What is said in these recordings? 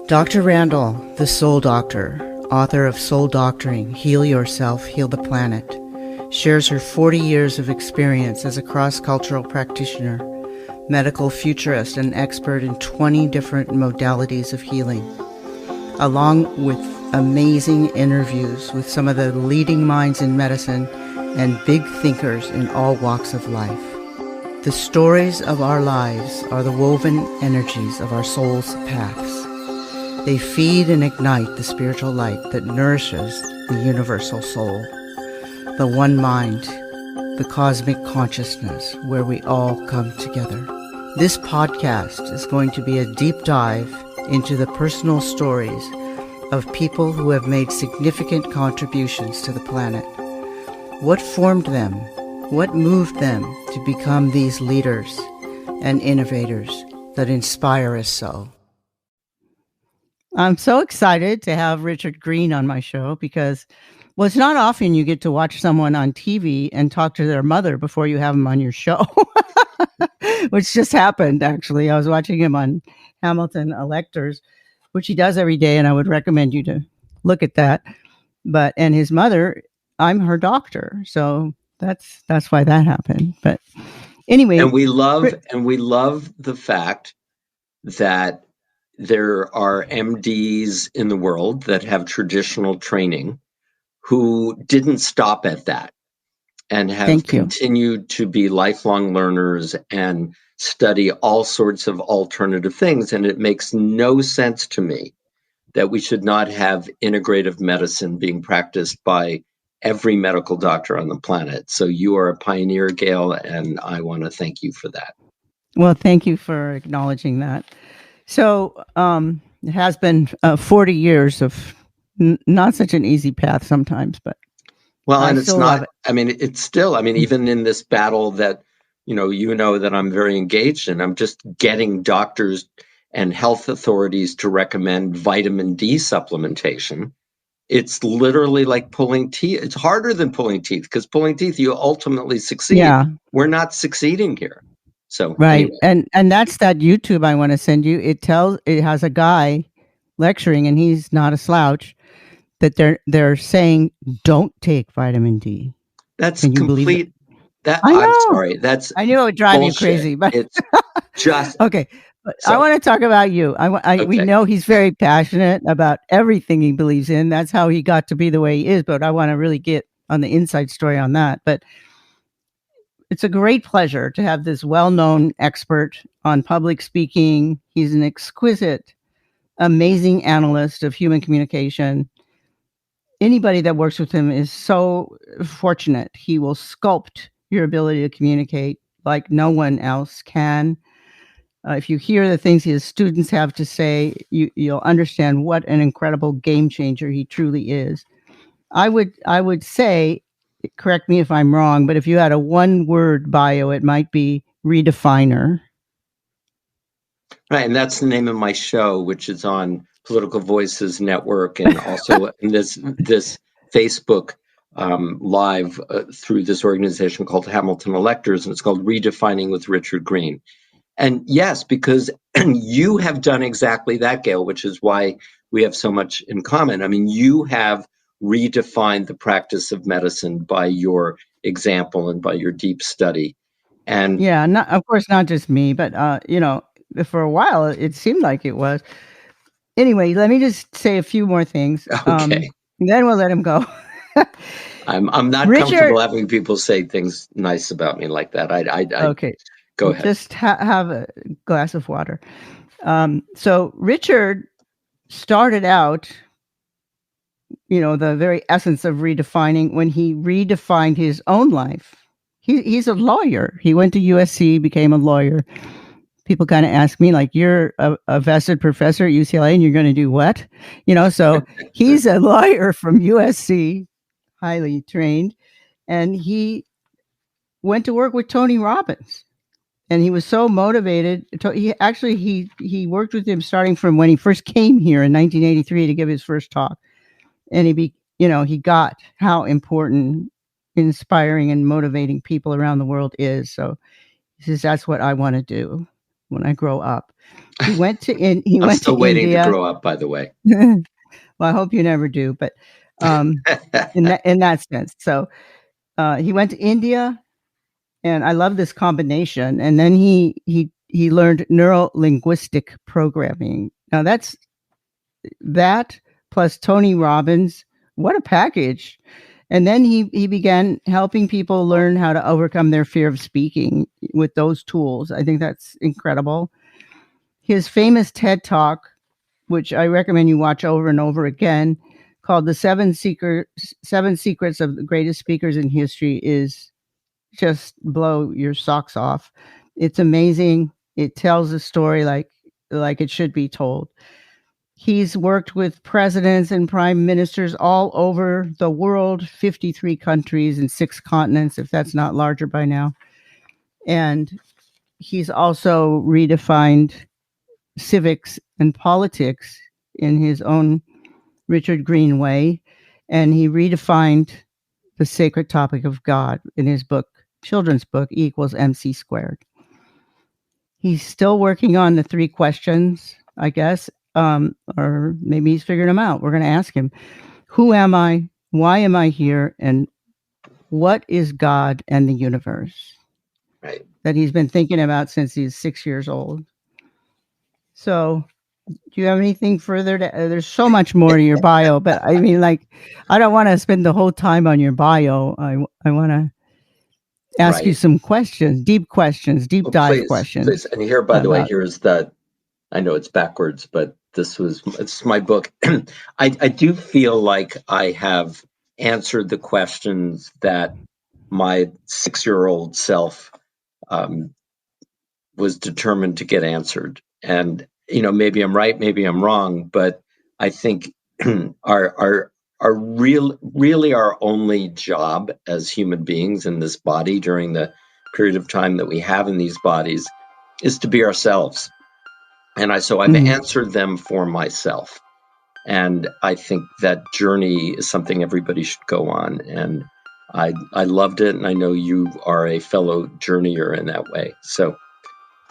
Dr. Randall, the Soul Doctor, author of Soul Doctoring, Heal Yourself, Heal the Planet, shares her 40 years of experience as a cross-cultural practitioner, medical futurist, and expert in 20 different modalities of healing, along with amazing interviews with some of the leading minds in medicine and big thinkers in all walks of life. The stories of our lives are the woven energies of our soul's paths. They feed and ignite the spiritual light that nourishes the universal soul, the one mind, the cosmic consciousness where we all come together. This podcast is going to be a deep dive into the personal stories of people who have made significant contributions to the planet. What formed them? What moved them to become these leaders and innovators that inspire us so? I'm so excited to have Richard Greene on my show because, well, it's not often you get to watch someone on TV and talk to their mother before you have them on your show, which just happened, actually. I was watching him on Hamilton Electors, which he does every day, and I would recommend you to look at that. And his mother, I'm her doctor, so that's why that happened. But anyway, and we love the fact that there are MDs in the world that have traditional training who didn't stop at that and have continued to be lifelong learners and study all sorts of alternative things. And it makes no sense to me that we should not have integrative medicine being practiced by every medical doctor on the planet. So you are a pioneer, Gail, and I want to thank you for that. Well, thank you for acknowledging that. So it has been 40 years of not such an easy path sometimes, but and it's not. I mean, it's still. I mean, even in this battle that you know that I'm very engaged in, I'm just getting doctors and health authorities to recommend vitamin D supplementation. It's literally like pulling teeth. It's harder than pulling teeth because pulling teeth, you ultimately succeed. Yeah. We're not succeeding here. So right. Anyway. And that's that YouTube I want to send you. It has a guy lecturing, and he's not a slouch, that they're saying don't take vitamin D. That's Can you complete. That I'm sorry. I knew it would drive bullshit. You crazy, but it's just okay. But I want to talk about you. We know he's very passionate about everything he believes in. That's how he got to be the way he is. But I want to really get on the inside story on that. But it's a great pleasure to have this well-known expert on public speaking. He's an exquisite, amazing analyst of human communication. Anybody that works with him is so fortunate. He will sculpt your ability to communicate like no one else can. If you hear the things his students have to say, you'll understand what an incredible game changer he truly is. I would say, correct me if I'm wrong, but if you had a one-word bio, it might be redefiner. Right, and that's the name of my show, which is on Political Voices Network, and also in this Facebook live through this organization called Hamilton Electors, and it's called Redefining with Richard Greene. And yes, because you have done exactly that, Gail, which is why we have so much in common. I mean, you have redefined the practice of medicine by your example and by your deep study. And yeah, of course, not just me, but for a while it seemed like it was. Anyway, let me just say a few more things. Okay. Then we'll let him go. I'm not comfortable having people say things nice about me like that. Okay. Go ahead. Just have a glass of water. So Richard started out, the very essence of redefining when he redefined his own life. He's a lawyer. He went to USC, became a lawyer. People kind of ask me, like, you're a vested professor at UCLA and you're going to do what? So he's a lawyer from USC, highly trained. And he went to work with Tony Robbins. And he was so motivated. He worked with him starting from when he first came here in 1983 to give his first talk. And he got how important inspiring and motivating people around the world is. So he says, that's what I want to do when I grow up. He went to I'm still waiting to India. grow up, by the way. Well, I hope you never do, but in that sense. So he went to India, and I love this combination. And then he learned NeuroLinguistic Programming. Now that plus Tony Robbins, what a package. And then he began helping people learn how to overcome their fear of speaking with those tools. I think that's incredible. His famous TED Talk, which I recommend you watch over and over again, called The Seven Secrets of the Greatest Speakers in History, is just blow your socks off. It's amazing. It tells a story like it should be told. He's worked with presidents and prime ministers all over the world, 53 countries and 6 continents, if that's not larger by now. And he's also redefined civics and politics in his own Richard Greene way. And he redefined the sacred topic of God in his book, children's book, E = MC squared. He's still working on the 3 questions, I guess, or maybe he's figured them out. We're going to ask him, who am I? Why am I here? And what is God and the universe? Right. That he's been thinking about since he's 6 years old. So do you have anything further to, there's so much more to your bio, but I mean, like, I don't want to spend the whole time on your bio. I want to ask you some questions, deep dive questions. Please. And here, by the way, here's that. I know it's backwards, but it's my book. I do feel like I have answered the questions that my 6-year-old self was determined to get answered. And, maybe I'm right, maybe I'm wrong, but I think our really our only job as human beings in this body during the period of time that we have in these bodies is to be ourselves. And I've answered them for myself. And I think that journey is something everybody should go on. And I loved it. And I know you are a fellow journeyer in that way. So,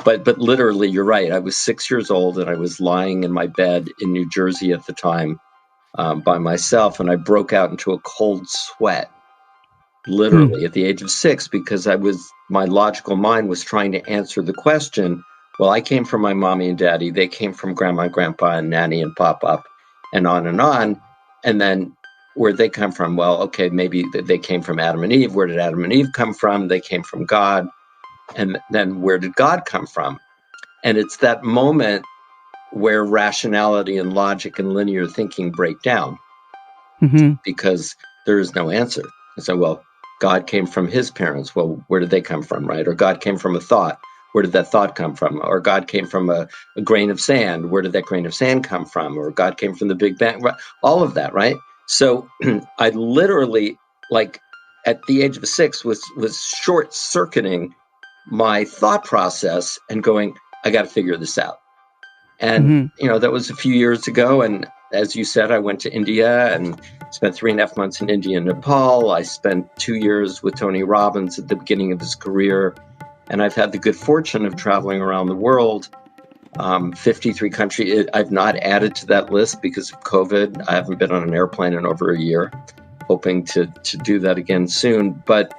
but literally, you're right. I was 6 years old and I was lying in my bed in New Jersey at the time by myself. And I broke out into a cold sweat, literally at the age of 6, because my logical mind was trying to answer the question. Well, I came from my mommy and daddy. They came from grandma and grandpa and nanny and pop-up and on and on. And then where'd they come from? Well, okay, maybe they came from Adam and Eve. Where did Adam and Eve come from? They came from God. And then where did God come from? And it's that moment where rationality and logic and linear thinking break down because there is no answer. So, well, God came from his parents. Well, where did they come from, right? Or God came from a thought. Where did that thought come from? Or God came from a grain of sand. Where did that grain of sand come from? Or God came from the Big Bang. All of that, right? So I literally, like at the age of 6, was short-circuiting my thought process and going, I got to figure this out. And, that was a few years ago. And as you said, I went to India and spent 3.5 months in India and Nepal. I spent 2 years with Tony Robbins at the beginning of his career. And I've had the good fortune of traveling around the world, 53 countries. I've not added to that list because of COVID. I haven't been on an airplane in over a year, hoping to do that again soon. But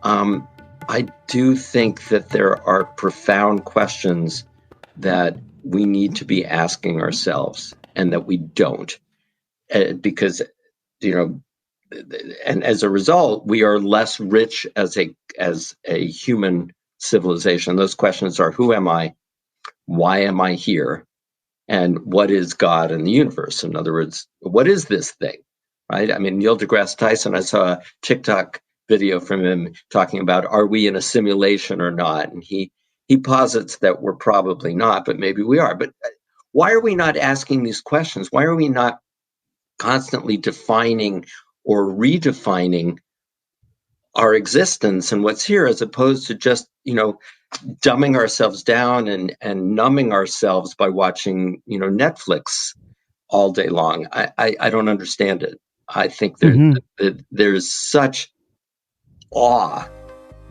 I do think that there are profound questions that we need to be asking ourselves and that we don't, because, and as a result, we are less rich as a human civilization. Those questions are, who am I? Why am I here? And what is God and the universe? In other words, what is this thing, right? I mean, Neil deGrasse Tyson, I saw a TikTok video from him talking about, are we in a simulation or not? And he posits that we're probably not, but maybe we are. But why are we not asking these questions? Why are we not constantly defining or redefining our existence and what's here, as opposed to just, dumbing ourselves down and numbing ourselves by watching, Netflix all day long? I don't understand it. I think there's such awe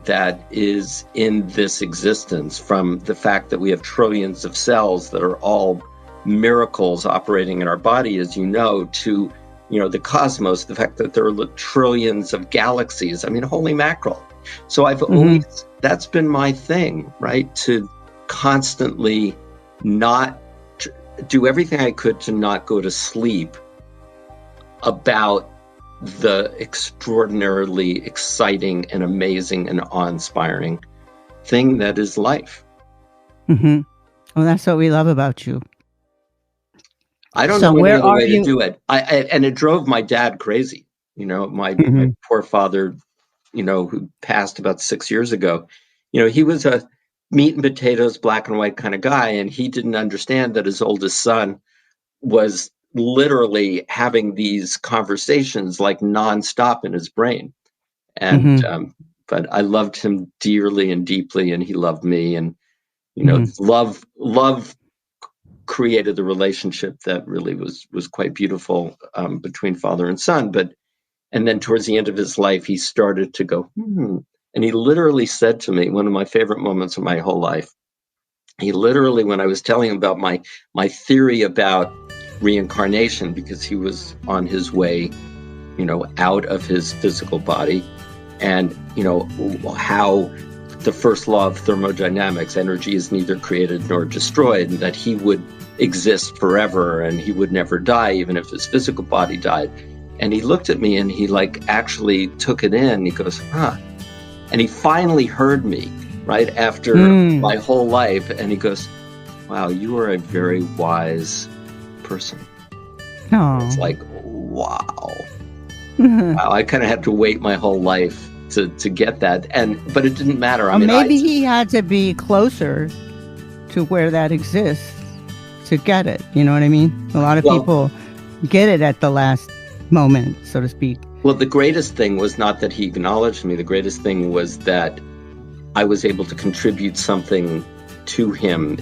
that is in this existence, from the fact that we have trillions of cells that are all miracles operating in our body, as you know, to the cosmos, the fact that there are trillions of galaxies. I mean, holy mackerel. So I've always, that's been my thing, right? To constantly not do everything I could to not go to sleep about the extraordinarily exciting and amazing and awe-inspiring thing that is life. Well, that's what we love about you. I don't know any other way to do it. And it drove my dad crazy. My poor father, who passed about 6 years ago, he was a meat and potatoes, black and white kind of guy. And he didn't understand that his oldest son was literally having these conversations like nonstop in his brain. And, but I loved him dearly and deeply, and he loved me. And, love created the relationship that really was quite beautiful between father and son. And then towards the end of his life, he started to go, and he literally said to me, one of my favorite moments of my whole life, he literally, when I was telling him about my theory about reincarnation, because he was on his way, out of his physical body, and, how the first law of thermodynamics, energy is neither created nor destroyed, and that he would exist forever and he would never die, even if his physical body died. And he looked at me and he actually took it in. He goes, and he finally heard me right after my whole life. And he goes, wow, you are a very wise person. It's like, wow. Wow, I kind of had to wait my whole life to get that. But it didn't matter. I mean, maybe he had to be closer to where that exists to get it. You know what I mean? A lot of people get it at the last moment, so to speak. Well, the greatest thing was not that he acknowledged me. The greatest thing was that I was able to contribute something to him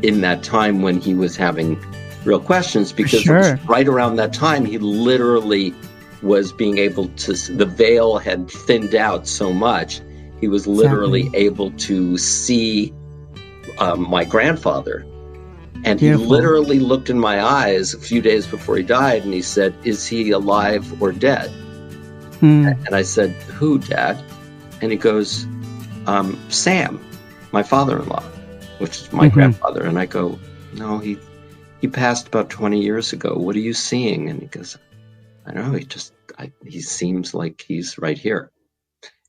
in that time when he was having real questions, because it was right around that time he literally was being able to, the veil had thinned out so much, he was literally able to see my grandfather. And he literally looked in my eyes a few days before he died, and he said, is he alive or dead? And I said, who, Dad? And he goes, Sam, my father-in-law, which is my grandfather. And I go, no, he passed about 20 years ago. What are you seeing? And he goes, I don't know, he seems like he's right here.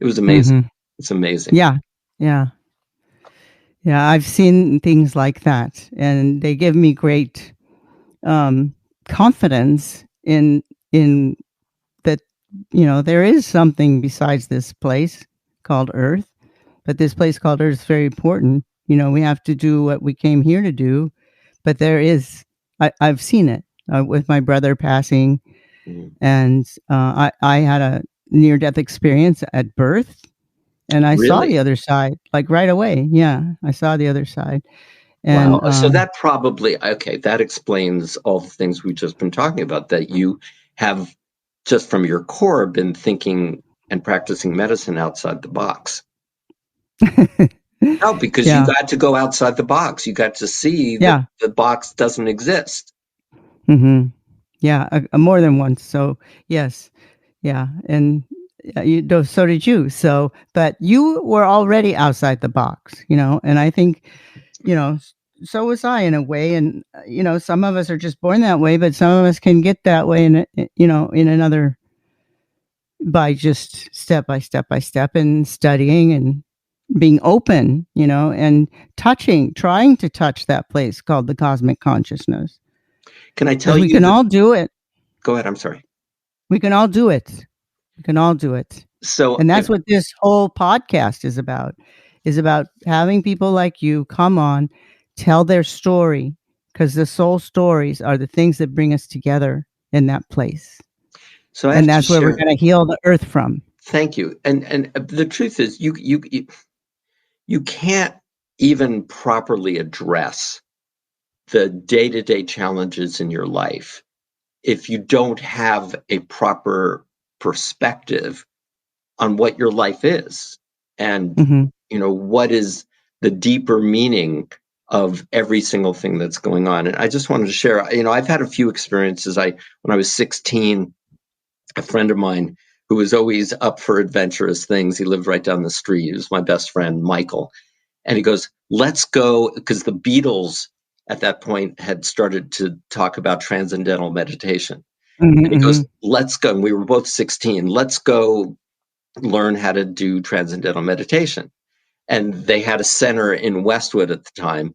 It was amazing. It's amazing. Yeah, I've seen things like that, and they give me great confidence in that, there is something besides this place called Earth, but this place called Earth is very important. We have to do what we came here to do, but there is, I've seen it with my brother passing, and I had a near-death experience at birth. And I saw the other side, like right away. Yeah, I saw the other side. And, wow. So that probably, that explains all the things we've just been talking about, that you have just from your core been thinking and practicing medicine outside the box. No, because you got to go outside the box. You got to see that the box doesn't exist. Yeah, more than once. So, yes. Yeah. And so did you. So, but you were already outside the box, and I think, so was I in a way. And, some of us are just born that way, but some of us can get that way in another, by just step by step and studying and being open, and trying to touch that place called the cosmic consciousness. Can I tell you? We can all do it. Go ahead. I'm sorry. We can all do it. We can all do it. And that's what this whole podcast is about having people like you come on, tell their story, because the soul stories are the things that bring us together in that place. So and that's where we're going to heal the earth from. Thank you. And the truth is, you can't even properly address the day-to-day challenges in your life if you don't have a proper perspective on what your life is and Mm-hmm. what is the deeper meaning of every single thing that's going on. And I just wanted to share, I've had a few experiences. When I was 16, a friend of mine who was always up for adventurous things, he lived right down the street. He was my best friend, Michael. And he goes, let's go, because the Beatles at that point had started to talk about transcendental meditation. Mm-hmm. And he goes, let's go. And we were both 16. Let's go learn how to do transcendental meditation. And they had a center in Westwood at the time.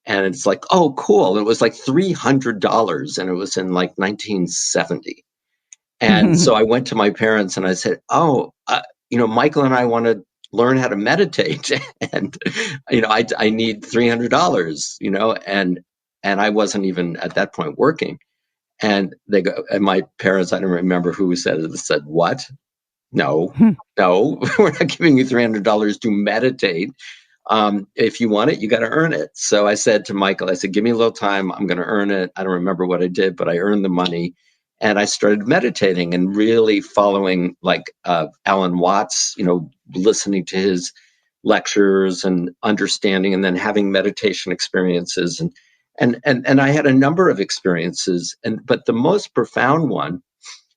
And it's like, oh, cool. It was like $300. And it was in like 1970. And so I went to my parents and I said, oh, Michael and I want to learn how to meditate. And, I need $300, and I wasn't even at that point working. And they go, and my parents, I don't remember who said it, said, what? No, we're not giving you $300 to meditate. If you want it, you got to earn it. So I said to Michael, I said, give me a little time. I'm going to earn it. I don't remember what I did, but I earned the money. And I started meditating and really following like Alan Watts, listening to his lectures and understanding, and then having meditation experiences. And I had a number of experiences. But the most profound one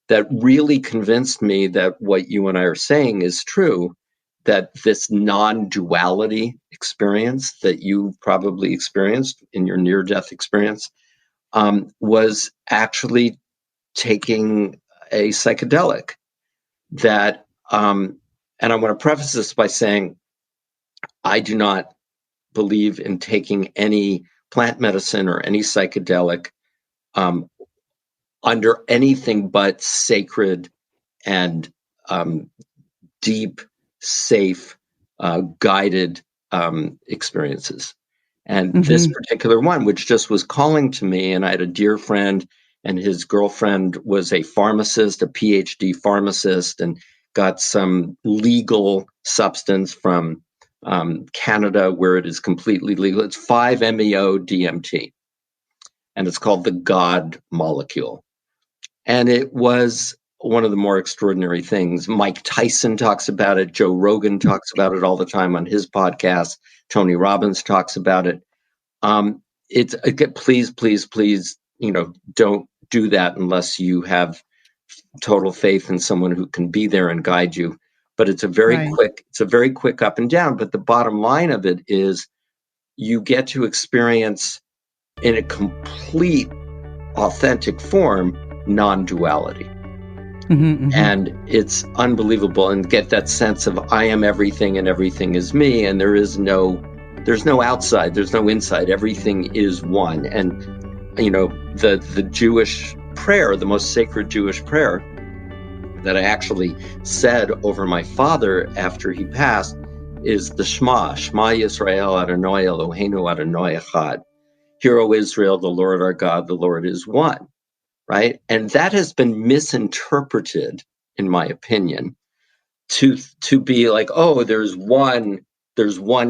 that really convinced me that what you and I are saying is true, that this non-duality experience that you probably experienced in your near-death experience was actually taking a psychedelic that, and I want to preface this by saying, I do not believe in taking any plant medicine or any psychedelic under anything but sacred and deep, safe, guided experiences. And this particular one, which just was calling to me, and I had a dear friend, and his girlfriend was a pharmacist, a PhD pharmacist, and got some legal substance from Canada where it is completely legal. It's 5-MeO-DMT, and it's called the God molecule. And it was one of the more extraordinary things. Mike Tyson talks about it. Joe Rogan talks about it all the time on his podcast. Tony Robbins talks about it. Please, don't do that unless you have total faith in someone who can be there and guide you. But it's a very quick up and down. But the bottom line of it is you get to experience in a complete, authentic form non-duality. And it's unbelievable, and get that sense of I am everything and everything is me, and there's no outside, there's no inside, everything is one. And the Jewish prayer, the most sacred Jewish prayer that I actually said over my father after he passed is the Shema Yisrael Adonai Eloheinu Adonai Echad. Hear, O Israel, the Lord our God, the Lord is one. Right? And that has been misinterpreted, in my opinion, to be like, oh, there's one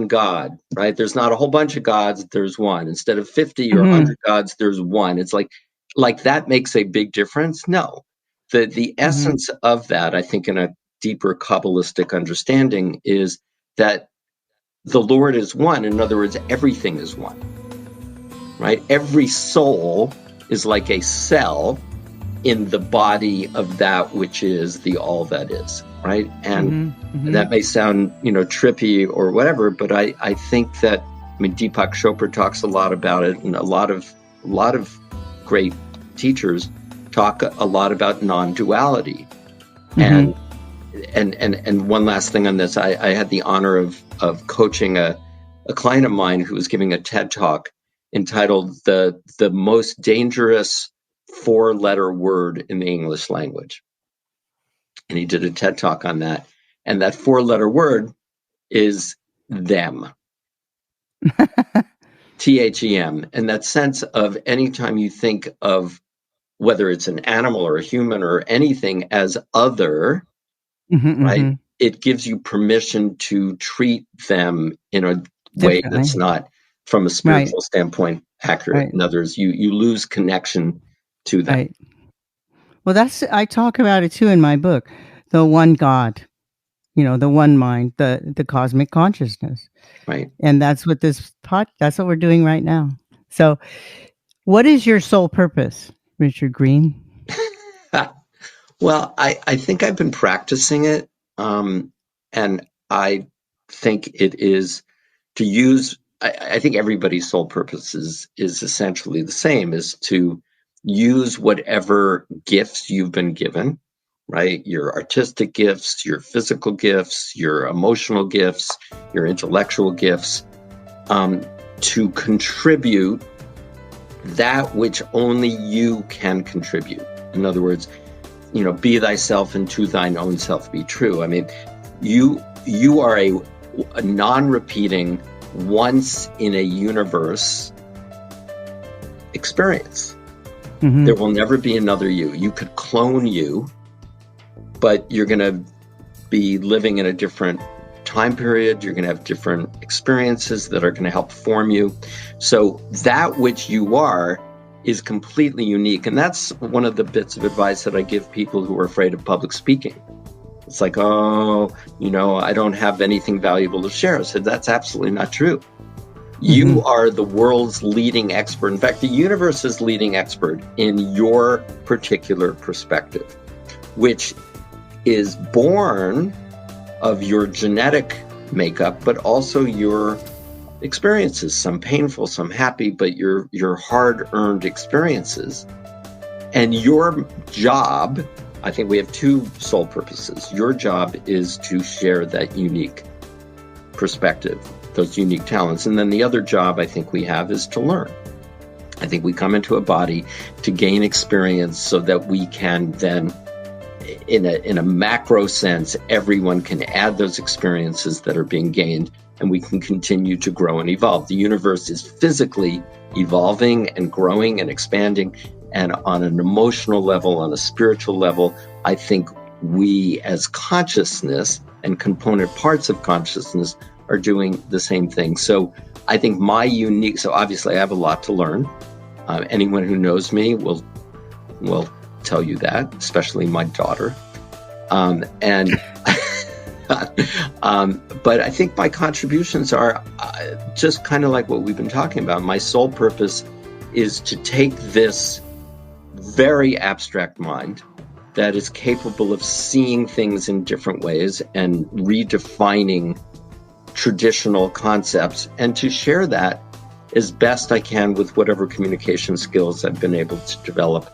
God, right? There's not a whole bunch of gods, there's one. Instead of 50 or 100 gods, there's one. It's like that makes a big difference. No. The essence of that, I think, in a deeper Kabbalistic understanding, is that the Lord is one. In other words, everything is one. Right? Every soul is like a cell in the body of that which is the all that is, right? And that may sound, trippy or whatever, but I think that, Deepak Chopra talks a lot about it, and a lot of great teachers talk a lot about non-duality. And one last thing on this, I had the honor of coaching a client of mine who was giving a TED Talk entitled the most dangerous 4-letter word in the English language. And he did a TED Talk on that. And that 4-letter word is them. THEM. And that sense of anytime you think of whether it's an animal or a human or anything as other, right? It gives you permission to treat them in a way that's not, from a spiritual standpoint, accurate. In other words, you lose connection to them. Right. Well, I talk about it too in my book, the one God. the one mind, the cosmic consciousness. Right. And that's what that's what we're doing right now. So what is your sole purpose, Richard Greene? Well, I think I've been practicing it, and I think it is to use. I think everybody's sole purpose is essentially the same: is to use whatever gifts you've been given, right? Your artistic gifts, your physical gifts, your emotional gifts, your intellectual gifts, to contribute that which only you can contribute. In other words, be thyself and to thine own self be true. I mean, you are a non-repeating, once in a universe experience. Mm-hmm. There will never be another you. You could clone you, but you're going to be living in a different time period. You're going to have different experiences that are going to help form you. So that which you are is completely unique. And that's one of the bits of advice that I give people who are afraid of public speaking. It's like, I don't have anything valuable to share. I said, that's absolutely not true. You are the world's leading expert. In fact, the universe's leading expert in your particular perspective, which is born of your genetic makeup, but also your experiences, some painful, some happy, but your hard-earned experiences. And your job, I think we have two sole purposes. Your job is to share that unique perspective, those unique talents. And then the other job I think we have is to learn. I think we come into a body to gain experience so that we can then, in a macro sense, everyone can add those experiences that are being gained, and we can continue to grow and evolve. The universe is physically evolving and growing and expanding. And on an emotional level, on a spiritual level, I think we as consciousness and component parts of consciousness are doing the same thing. So I think so obviously I have a lot to learn. Anyone who knows me will tell you that, especially my daughter. But I think my contributions are just kind of like what we've been talking about. My sole purpose is to take this very abstract mind that is capable of seeing things in different ways and redefining traditional concepts, and to share that as best I can with whatever communication skills I've been able to develop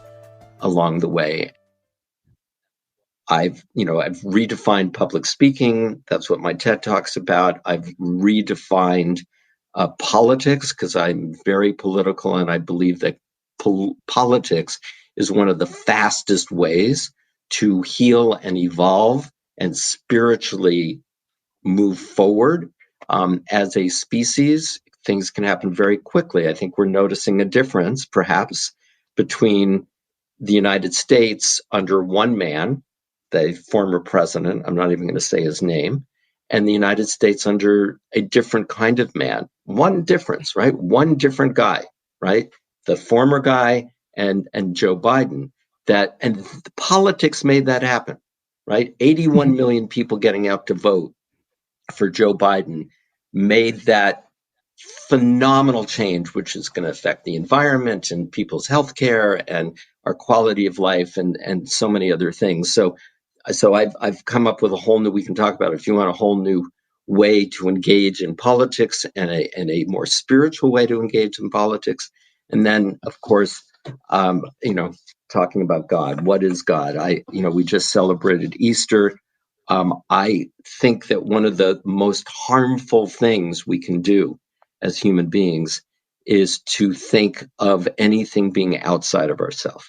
along the way. I've redefined public speaking. That's what my TED Talk's about. I've redefined politics, because I'm very political, and I believe that politics is one of the fastest ways to heal and evolve and spiritually move forward. As a species, things can happen very quickly. I think we're noticing a difference, perhaps, between the United States under one man, the former president, I'm not even going to say his name, and the United States under a different kind of man. One difference, right? One different guy, right? The former guy and Joe Biden. And politics made that happen, right? 81 million people getting out to vote for Joe Biden made that phenomenal change, which is going to affect the environment and people's health care and our quality of life and so many other things. So I've come up with we can talk about it if you want, a whole new way to engage in politics, and a more spiritual way to engage in politics. And then, of course, talking about God. What is God? We just celebrated Easter. I think that one of the most harmful things we can do as human beings is to think of anything being outside of ourselves,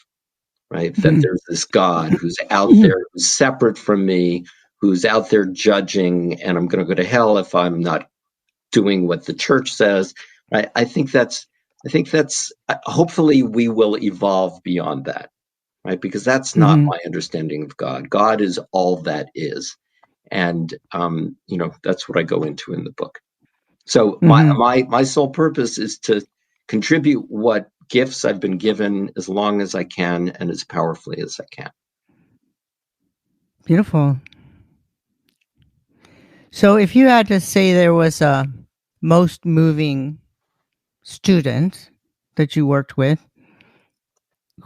right? That there's this God who's out there, who's separate from me, who's out there judging, and I'm going to go to hell if I'm not doing what the church says. Right? I think that's hopefully we will evolve beyond that, right? Because that's not my understanding of God. God is all that is. And, that's what I go into in the book. So my sole purpose is to contribute what gifts I've been given as long as I can and as powerfully as I can. Beautiful. So if you had to say there was a most moving student that you worked with,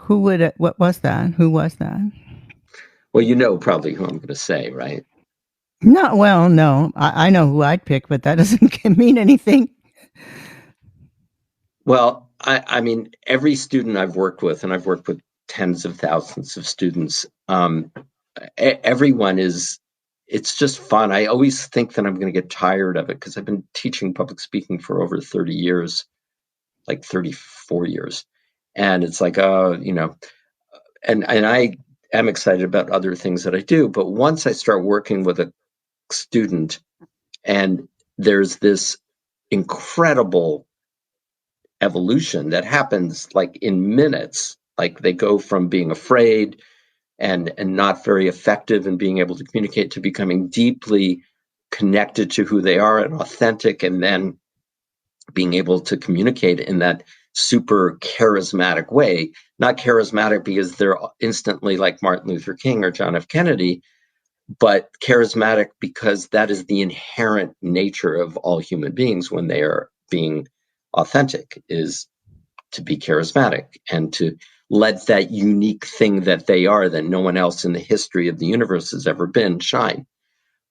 what was that? Who was that? Well, you know probably who I'm going to say, right? No, well, no. I know who I'd pick, but that doesn't mean anything. Well, I mean, every student I've worked with, and I've worked with tens of thousands of students, everyone is, it's just fun. I always think that I'm going to get tired of it because I've been teaching public speaking for over 30 years, like 34 years. And it's like, and I am excited about other things that I do. But once I start working with a student and there's this incredible evolution that happens like in minutes, like they go from being afraid and not very effective in being able to communicate to becoming deeply connected to who they are and authentic, and then being able to communicate in that super charismatic way. Not charismatic because they're instantly like Martin Luther King or John F. Kennedy, but charismatic because that is the inherent nature of all human beings when they are being authentic, is to be charismatic and to let that unique thing that they are, that no one else in the history of the universe has ever been, shine.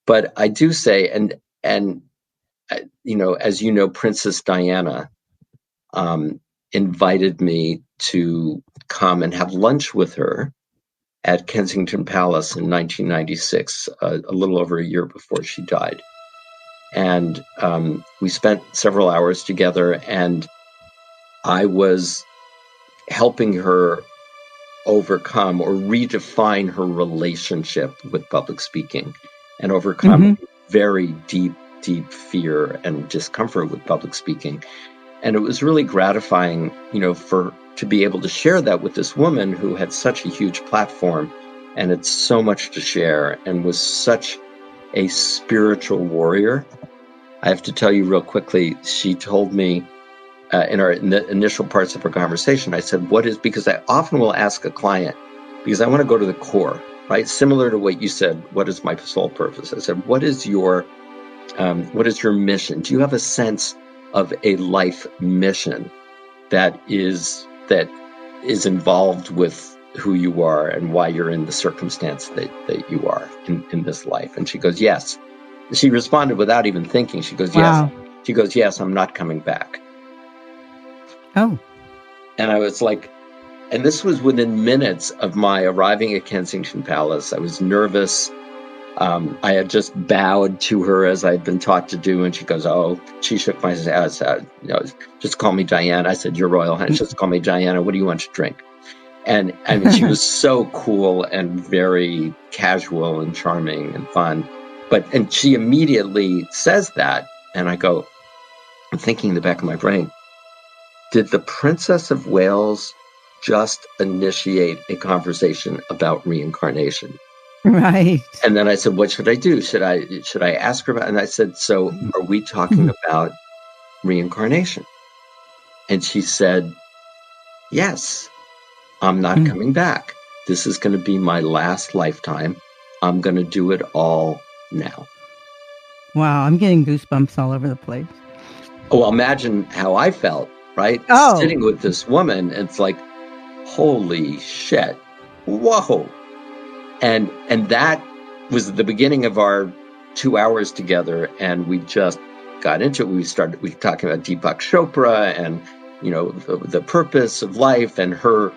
But I do say, and as you know, Princess Diana invited me to come and have lunch with her at Kensington Palace in 1996, a little over a year before she died. And we spent several hours together, and I was helping her overcome or redefine her relationship with public speaking and overcome very deep, deep fear and discomfort with public speaking. And it was really gratifying, to be able to share that with this woman who had such a huge platform and had so much to share and was such a spiritual warrior. I have to tell you real quickly, she told me in the initial parts of our conversation, I said, because I often will ask a client, because I want to go to the core, right? Similar to what you said, what is my sole purpose? I said, what is your mission? Do you have a sense of a life mission that is involved with who you are and why you're in the circumstance that you are in this life? And she goes, yes. She responded without even thinking. She goes, yes. Wow. She goes, yes, I'm not coming back. Oh. And I was like, and this was within minutes of my arriving at Kensington Palace. I was nervous. I had just bowed to her as I'd been taught to do. And she goes, oh, she shook my head. Just call me Diana. I said, Your Royal Highness, just call me Diana. What do you want to drink? And I mean, she was so cool and very casual and charming and fun. And she immediately says that. And I go, I'm thinking in the back of my brain, did the Princess of Wales just initiate a conversation about reincarnation? Right. And then I said, what should I do? Should I ask her about it? And I said, so are we talking about reincarnation? And she said, yes, I'm not coming back. This is going to be my last lifetime. I'm going to do it all now. Wow, I'm getting goosebumps all over the place. Oh, imagine how I felt, right? Oh. Sitting with this woman, it's like, holy shit. Whoa. And that was the beginning of our 2 hours together, and we just got into it. We were talking about Deepak Chopra and the purpose of life, and her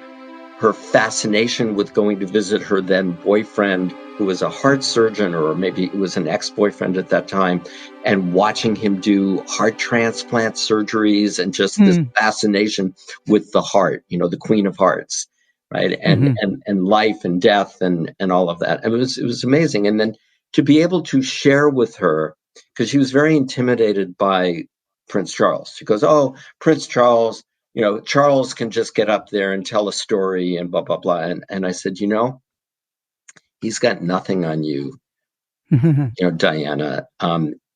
fascination with going to visit her then boyfriend, who was a heart surgeon, or maybe it was an ex-boyfriend at that time, and watching him do heart transplant surgeries, and just this fascination with the heart, the Queen of Hearts, right? And life and death and all of that. And it was amazing. And then to be able to share with her, because she was very intimidated by Prince Charles. She goes, oh, Prince Charles, Charles can just get up there and tell a story and blah, blah, blah. And I said, he's got nothing on you, Diana,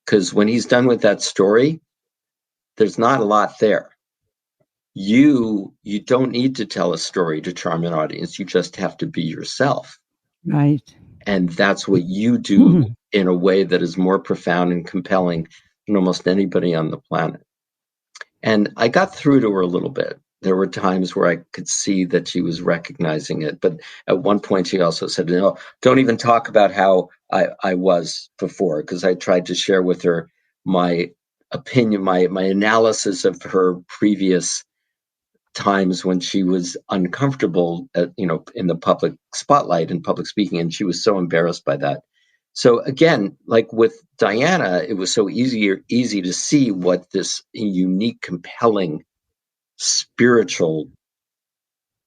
because when he's done with that story, there's not a lot there. You don't need to tell a story to charm an audience. You just have to be yourself. Right. And that's what you do in a way that is more profound and compelling than almost anybody on the planet. And I got through to her a little bit. There were times where I could see that she was recognizing it. But at one point, she also said, no, don't even talk about how I was before, because I tried to share with her my opinion, my analysis of her previous times when she was uncomfortable, in the public spotlight and public speaking, and she was so embarrassed by that. So again, like with Diana, it was so easy to see what this unique, compelling spiritual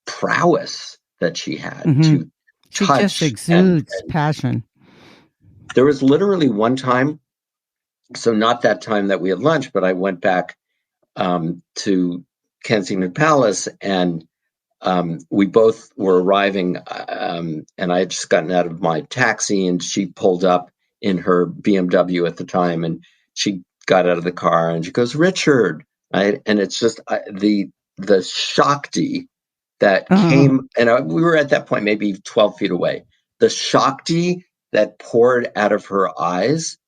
prowess that she had to She just touch. exudes passion. There was literally one time, so not that time that we had lunch, but I went back to Kensington Palace, and we both were arriving, and I had just gotten out of my taxi, and she pulled up in her BMW at the time, and she got out of the car, and she goes, "Richard," right? And it's just the Shakti that came, and we were at that point maybe 12 feet away. The Shakti that poured out of her eyes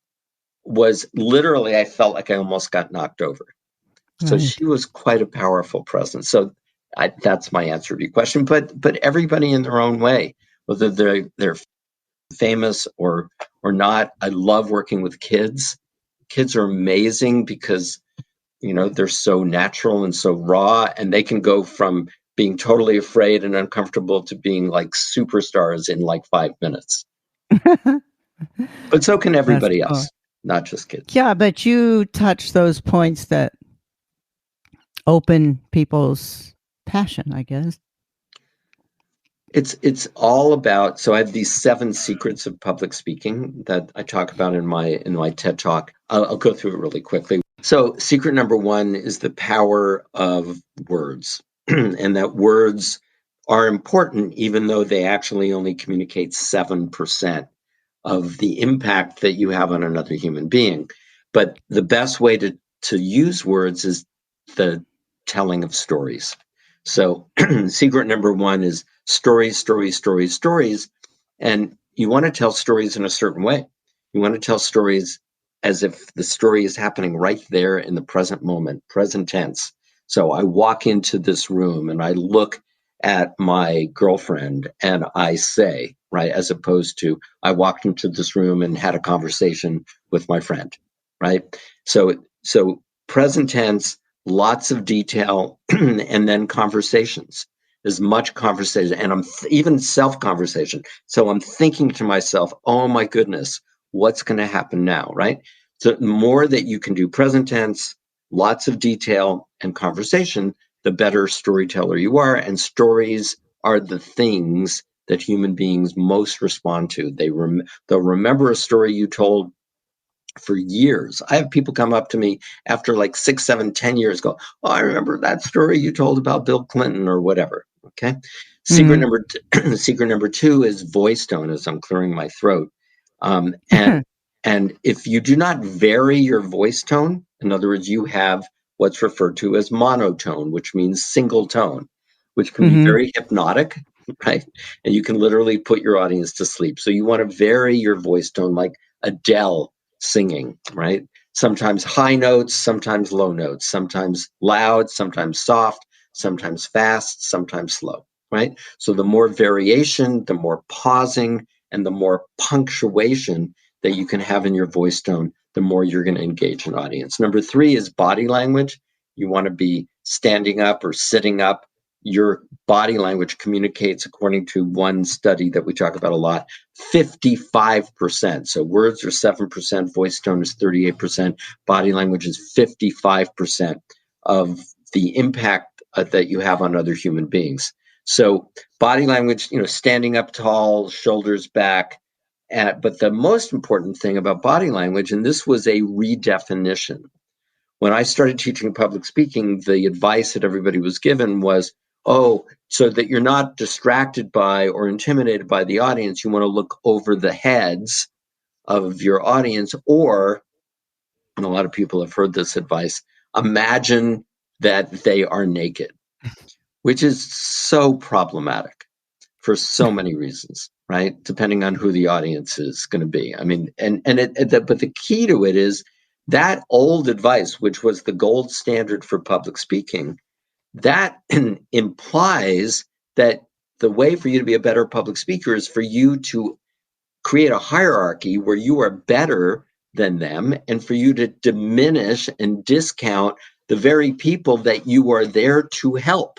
was literally, I felt like I almost got knocked over. So Right. she was quite a powerful presence. So that's my answer to your question. But everybody in their own way, whether they're famous or not. I love working with kids. Kids are amazing because they're so natural and so raw, and they can go from being totally afraid and uncomfortable to being like superstars in like 5 minutes. But so can everybody else, not just kids. Yeah, but you touch those points that open people's passion, I guess. It's all about, so I have these 7 secrets of public speaking that I talk about in my TED Talk. I'll go through it really quickly. So secret number 1 is the power of words, and that words are important, even though they actually only communicate 7% of the impact that you have on another human being. But the best way to use words is the telling of stories. So secret number 1 is stories, stories, stories, stories. And you want to tell stories in a certain way. You want to tell stories as if the story is happening right there in the present moment, present tense. So I walk into this room and I look at my girlfriend and I say, right, as opposed to I walked into this room and had a conversation with my friend, right? So present tense, lots of detail, and then conversations. As much conversation, and I'm even self-conversation. So I'm thinking to myself, oh my goodness, what's going to happen now, right? So the more that you can do present tense, lots of detail and conversation, the better storyteller you are. And stories are the things that human beings most respond to. They'll remember a story you told for years. I have people come up to me after like 6, 7, 10 years go, oh, I remember that story you told about Bill Clinton or whatever. Okay. Secret number 2 is voice tone, as I'm clearing my throat. And if you do not vary your voice tone, in other words, you have what's referred to as monotone, which means single tone, which can be very hypnotic, right? And you can literally put your audience to sleep. So you want to vary your voice tone, like Adele singing, right? Sometimes high notes, sometimes low notes, sometimes loud, sometimes soft, sometimes fast, sometimes slow, right? So the more variation, the more pausing, and the more punctuation that you can have in your voice tone, the more you're going to engage an audience. Number 3 is body language. You want to be standing up or sitting up. Your body language communicates, according to one study that we talk about a lot, 55%. So words are 7%, voice tone is 38%, body language is 55% of the impact that you have on other human beings. So body language, standing up tall, shoulders back. But the most important thing about body language, and this was a redefinition. When I started teaching public speaking, the advice that everybody was given was, so that you're not distracted by or intimidated by the audience, you want to look over the heads of your audience, or, and a lot of people have heard this advice, imagine that they are naked, which is so problematic for so many reasons. right? Depending on who the audience is going to be. I mean, but the key to it is that old advice, which was the gold standard for public speaking, that implies that the way for you to be a better public speaker is for you to create a hierarchy where you are better than them, and for you to diminish and discount the very people that you are there to help.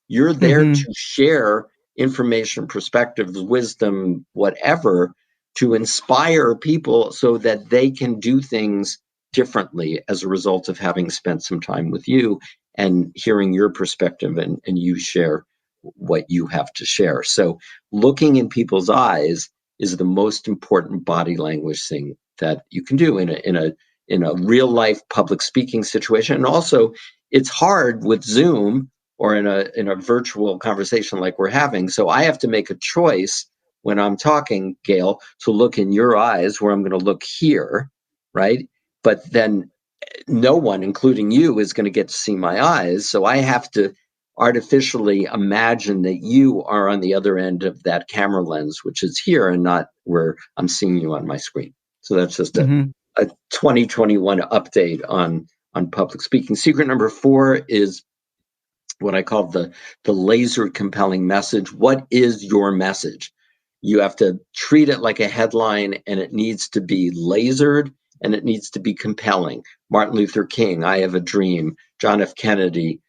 You're there to share information, perspectives, wisdom, whatever, to inspire people so that they can do things differently as a result of having spent some time with you and hearing your perspective, and you share what you have to share. So looking in people's eyes is the most important body language thing that you can do in a real life public speaking situation. And also, it's hard with Zoom or in a virtual conversation like we're having. So I have to make a choice when I'm talking, Gail, to look in your eyes where I'm going to look here, right? But then no one, including you, is going to get to see my eyes. So I have to artificially imagine that you are on the other end of that camera lens, which is here and not where I'm seeing you on my screen. So that's just a 2021 update on public speaking. Secret number 4 is what I call the laser compelling message. What is your message? You have to treat it like a headline, and it needs to be lasered, and it needs to be compelling. Martin Luther King, I Have a Dream. John F. Kennedy,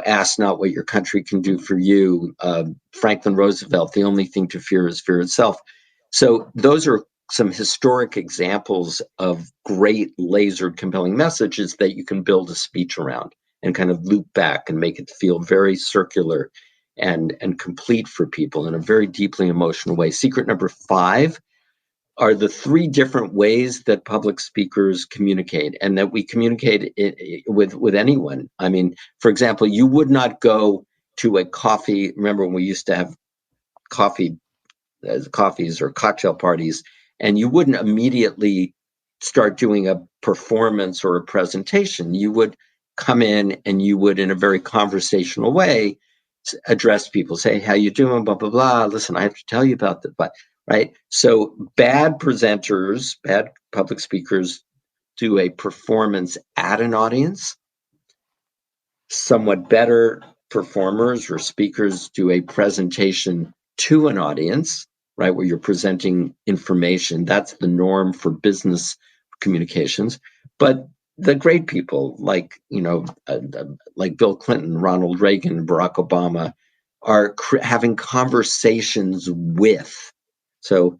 ask not what your country can do for you. Franklin Roosevelt, the only thing to fear is fear itself. So those are some historic examples of great lasered compelling messages that you can build a speech around and kind of loop back and make it feel very circular and complete for people in a very deeply emotional way. Secret number 5 are the 3 different ways that public speakers communicate, and that we communicate with anyone. I mean, for example, you would not go to a coffee. Remember when we used to have coffees or cocktail parties, and you wouldn't immediately start doing a performance or a presentation. You would come in and you would, in a very conversational way, address people, say, how you doing, blah, blah, blah. Listen, I have to tell you about that. But right. So bad presenters, bad public speakers do a performance at an audience. Somewhat better performers or speakers do a presentation to an audience, right, where you're presenting information. That's the norm for business communications. But the great people like Bill Clinton, Ronald Reagan, Barack Obama are having conversations with. So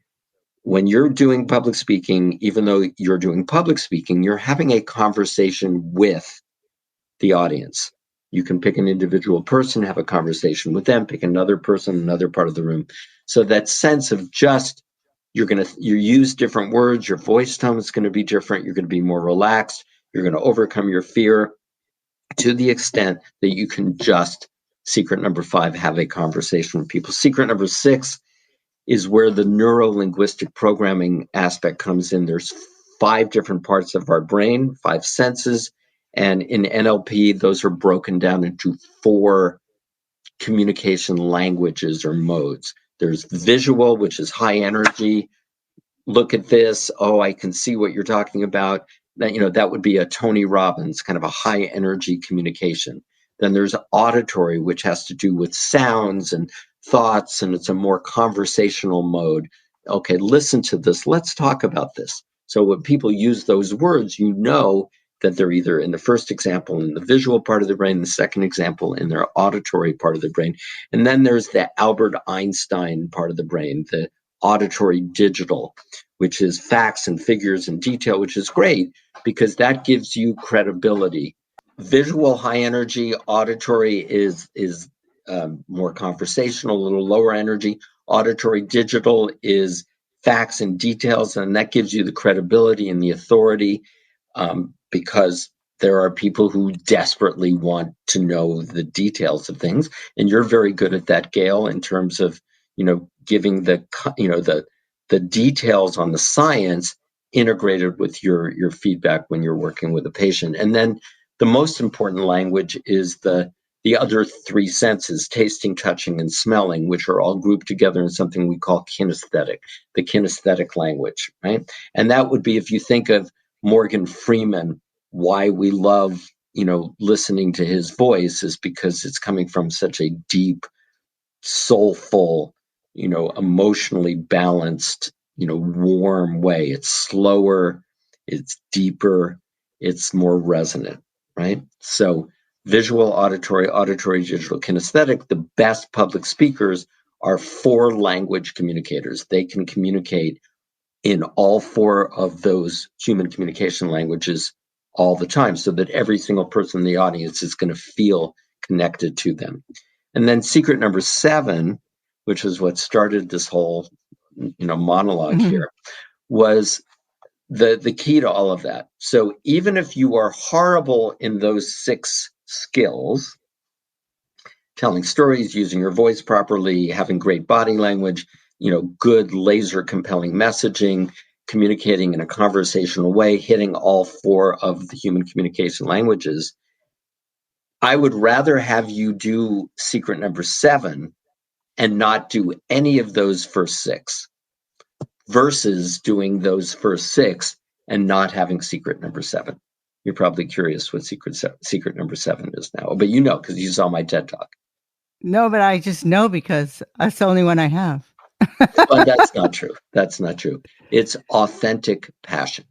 when you're doing public speaking, even though you're doing public speaking, you're having a conversation with the audience. You can pick an individual person, have a conversation with them, pick another person, another part of the room. So that sense of just, you use different words, your voice tone is going to be different, you're going to be more relaxed, you're going to overcome your fear to the extent that you can just, secret number 5, have a conversation with people. Secret number 6 is where the NeuroLinguistic Programming aspect comes in. There's 5 different parts of our brain, 5 senses. And in NLP, those are broken down into 4 communication languages or modes. There's visual, which is high energy. Look at this. Oh, I can see what you're talking about. That would be a Tony Robbins, kind of a high energy communication. Then there's auditory, which has to do with sounds and thoughts, and it's a more conversational mode. Okay, listen to this. Let's talk about this. So when people use those words, that they're either in the first example in the visual part of the brain, the second example in their auditory part of the brain. And then there's the Albert Einstein part of the brain, the auditory digital, which is facts and figures and detail, which is great because that gives you credibility. Visual, high energy. Auditory is more conversational, a little lower energy. Auditory digital is facts and details, and that gives you the credibility and the authority, because there are people who desperately want to know the details of things, and you're very good at that, Gail, in terms of giving the details on the science integrated with your feedback when you're working with a patient. And then the most important language is the the other three senses, tasting, touching, and smelling, which are all grouped together in something we call kinesthetic, the kinesthetic language, right? And that would be, if you think of Morgan Freeman, why we love, listening to his voice is because it's coming from such a deep, soulful, emotionally balanced, warm way. It's slower, it's deeper, it's more resonant, right? So visual, auditory, digital, kinesthetic, the best public speakers are 4 language communicators. They can communicate in all 4 of those human communication languages all the time, so that every single person in the audience is going to feel connected to them. And then secret number 7, which is what started this whole, monologue here, was the key to all of that. So even if you are horrible in those 6 skills, telling stories, using your voice properly, having great body language, good laser compelling messaging, communicating in a conversational way, hitting all 4 of the human communication languages, I would rather have you do secret number 7 and not do any of those first 6 versus doing those first 6 and not having secret number 7. You're probably curious what secret number 7 is now, but because you saw my TED Talk. No, but I just know because that's the only one I have. But that's not true. That's not true. It's authentic passion,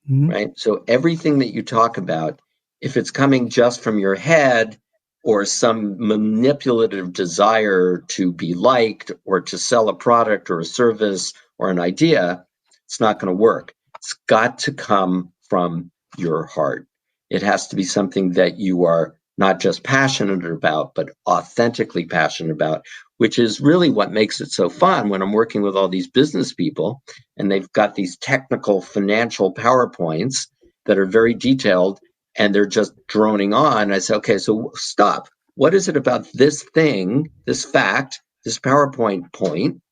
right? So everything that you talk about, if it's coming just from your head or some manipulative desire to be liked or to sell a product or a service or an idea, it's not going to work. It's got to come from your heart. It has to be something that you are not just passionate about, but authentically passionate about, which is really what makes it so fun when I'm working with all these business people and they've got these technical financial PowerPoints that are very detailed and they're just droning on. I say, okay, so stop. What is it about this thing, this fact, this PowerPoint point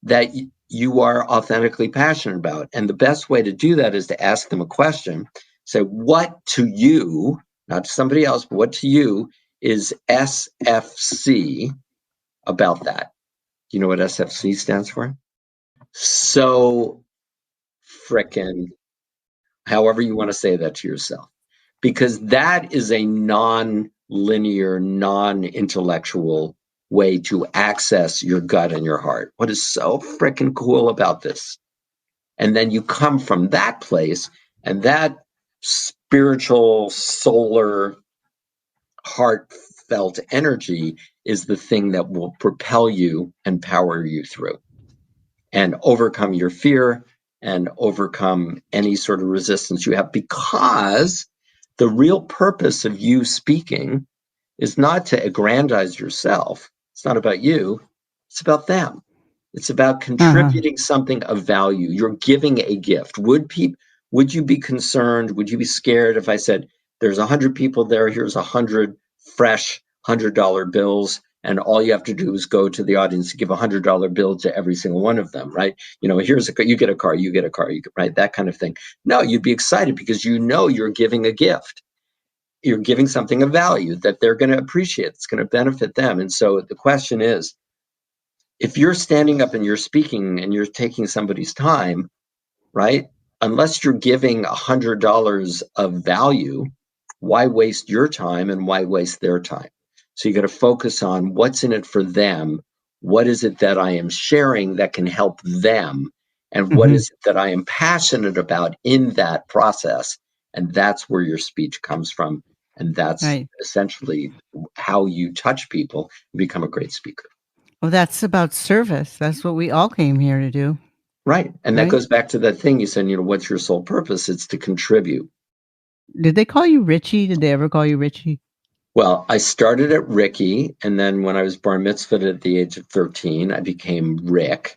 that you are authentically passionate about? And the best way to do that is to ask them a question. Say, what to you, not to somebody else, but what to you is SFC about that? Do you know what SFC stands for? So frickin', however you want to say that to yourself, because that is a non-linear, non-intellectual way to access your gut and your heart. What is so frickin' cool about this? And then you come from that place, and that spiritual, solar, heartfelt energy is the thing that will propel you and power you through and overcome your fear and overcome any sort of resistance you have, because the real purpose of you speaking is not to aggrandize yourself. It's not about you. It's about them. It's about contributing something of value. You're giving a gift. Would you be concerned? Would you be scared if I said, there's 100 people there, here's 100 fresh $100 bills, and all you have to do is go to the audience and give a $100 bill to every single one of them, right? Here's you get a car, right? That kind of thing. No, you'd be excited because you're giving a gift. You're giving something of value that they're going to appreciate. It's going to benefit them. And so the question is, if you're standing up and you're speaking and you're taking somebody's time, right? Unless you're giving $100 of value, why waste your time and why waste their time? So you got to focus on what's in it for them. What is it that I am sharing that can help them? And what is it that I am passionate about in that process? And that's where your speech comes from. And that's essentially how you touch people and become a great speaker. Well, that's about service. That's what we all came here to do. Right. And that goes back to that thing you said, what's your sole purpose? It's to contribute. Did they call you Richie? Did they ever call you Richie? Well, I started at Ricky, and then when I was bar mitzvahed at the age of 13, I became Rick.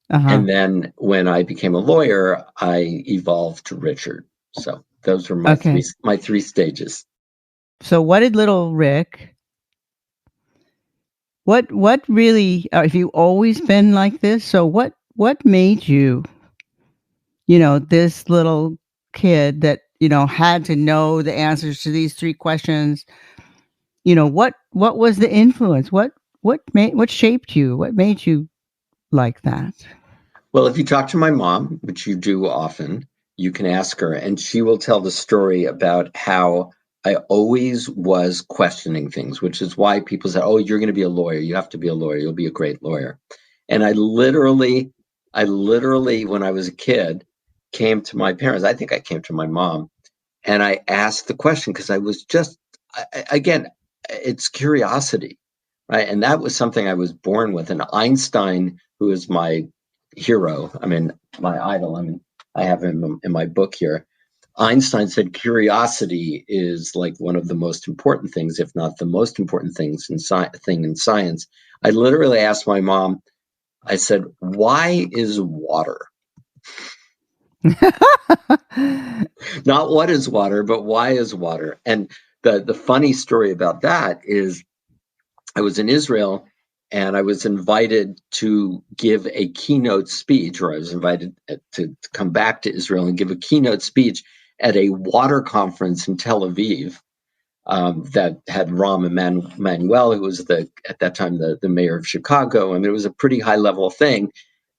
And then when I became a lawyer, I evolved to Richard. So those were my three stages. So what did little Rick, what really, have you always been like this? So what made you, this little kid that, had to know the answers to these 3 questions, what was the influence? What shaped you? What made you like that? Well, if you talk to my mom, which you do often, you can ask her, and she will tell the story about how I always was questioning things, which is why people say, "Oh, you're going to be a lawyer. You have to be a lawyer. You'll be a great lawyer." And I literally, when I was a kid, came to my parents. I think I came to my mom, and I asked the question because I was just, again, it's curiosity, right? And that was something I was born with. And Einstein, who is my hero, my idol, I have him in my book here. Einstein said curiosity is like one of the most important things, if not the most important things in science. I literally asked my mom, I said, "Why is water?" Not what is water, but why is water? And the funny story about that is I was in Israel and I was invited to give a keynote speech, or I was invited to come back to Israel and give a keynote speech at a water conference in Tel Aviv that had Rahm Emanuel, who was at that time the mayor of Chicago. It was a pretty high level thing.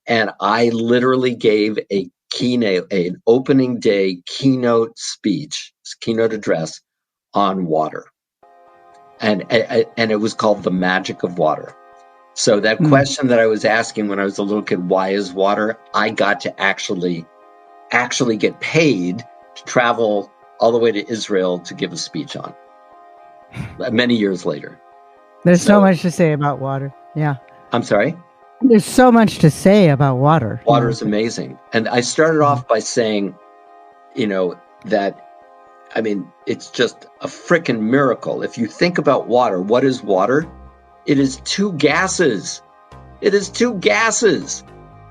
And I literally gave an opening day keynote speech, keynote address on water. And it was called The Magic of Water. So that question that I was asking when I was a little kid, why is water? I got to actually get paid to travel all the way to Israel to give a speech on many years later. There's so much to say about water. Yeah. I'm sorry? There's so much to say about water. Water is amazing. And I started off by saying, that, it's just a freaking miracle. If you think about water, what is water? It is two gases. It is two gases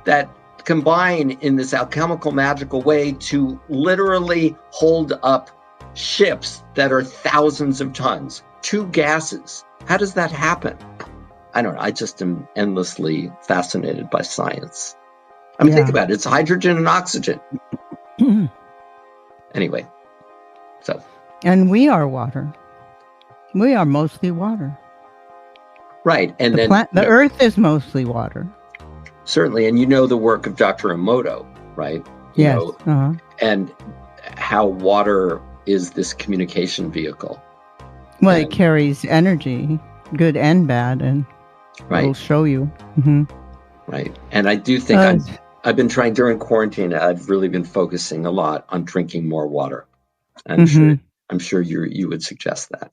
that combine in this alchemical magical way to literally hold up ships that are thousands of tons. Two gases. How does that happen? I don't know. I just am endlessly fascinated by science. Think about it. It's hydrogen and oxygen. Anyway, so. And we are water. We are mostly water. Right. And the Earth is mostly water. Certainly. And the work of Dr. Emoto, right? Yes. And how water is this communication vehicle. Well, it carries energy, good and bad, and it'll show you. Mm-hmm. Right. And I do think I've been trying during quarantine, I've really been focusing a lot on drinking more water. I'm sure you would suggest that.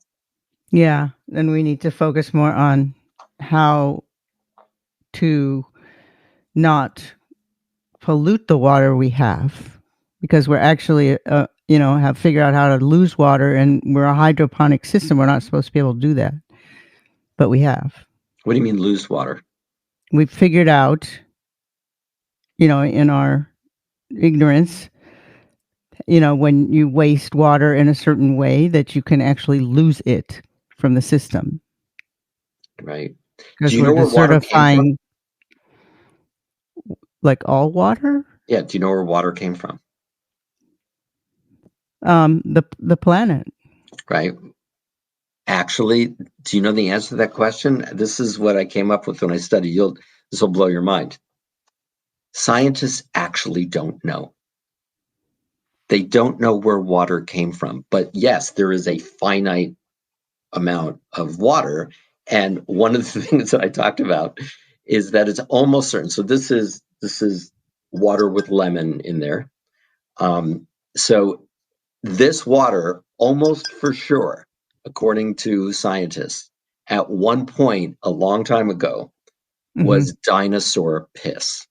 Yeah. And we need to focus more on how to not pollute the water we have, because we're actually, have figured out how to lose water, and we're a hydroponic system. We're not supposed to be able to do that, but we have. What do you mean lose water? We've figured out, in our ignorance, when you waste water in a certain way, that you can actually lose it from the system. Right. Because we're decertifying, like all water? Yeah. Do you know where water came from? The planet. Right. Actually, do you know the answer to that question? This is what I came up with when I studied. This will blow your mind. Scientists actually don't know. They don't know where water came from. But yes, there is a finite amount of water. And one of the things that I talked about is that it's almost certain. So this is water with lemon in there. So this water, almost for sure, according to scientists, at one point a long time ago, was dinosaur piss.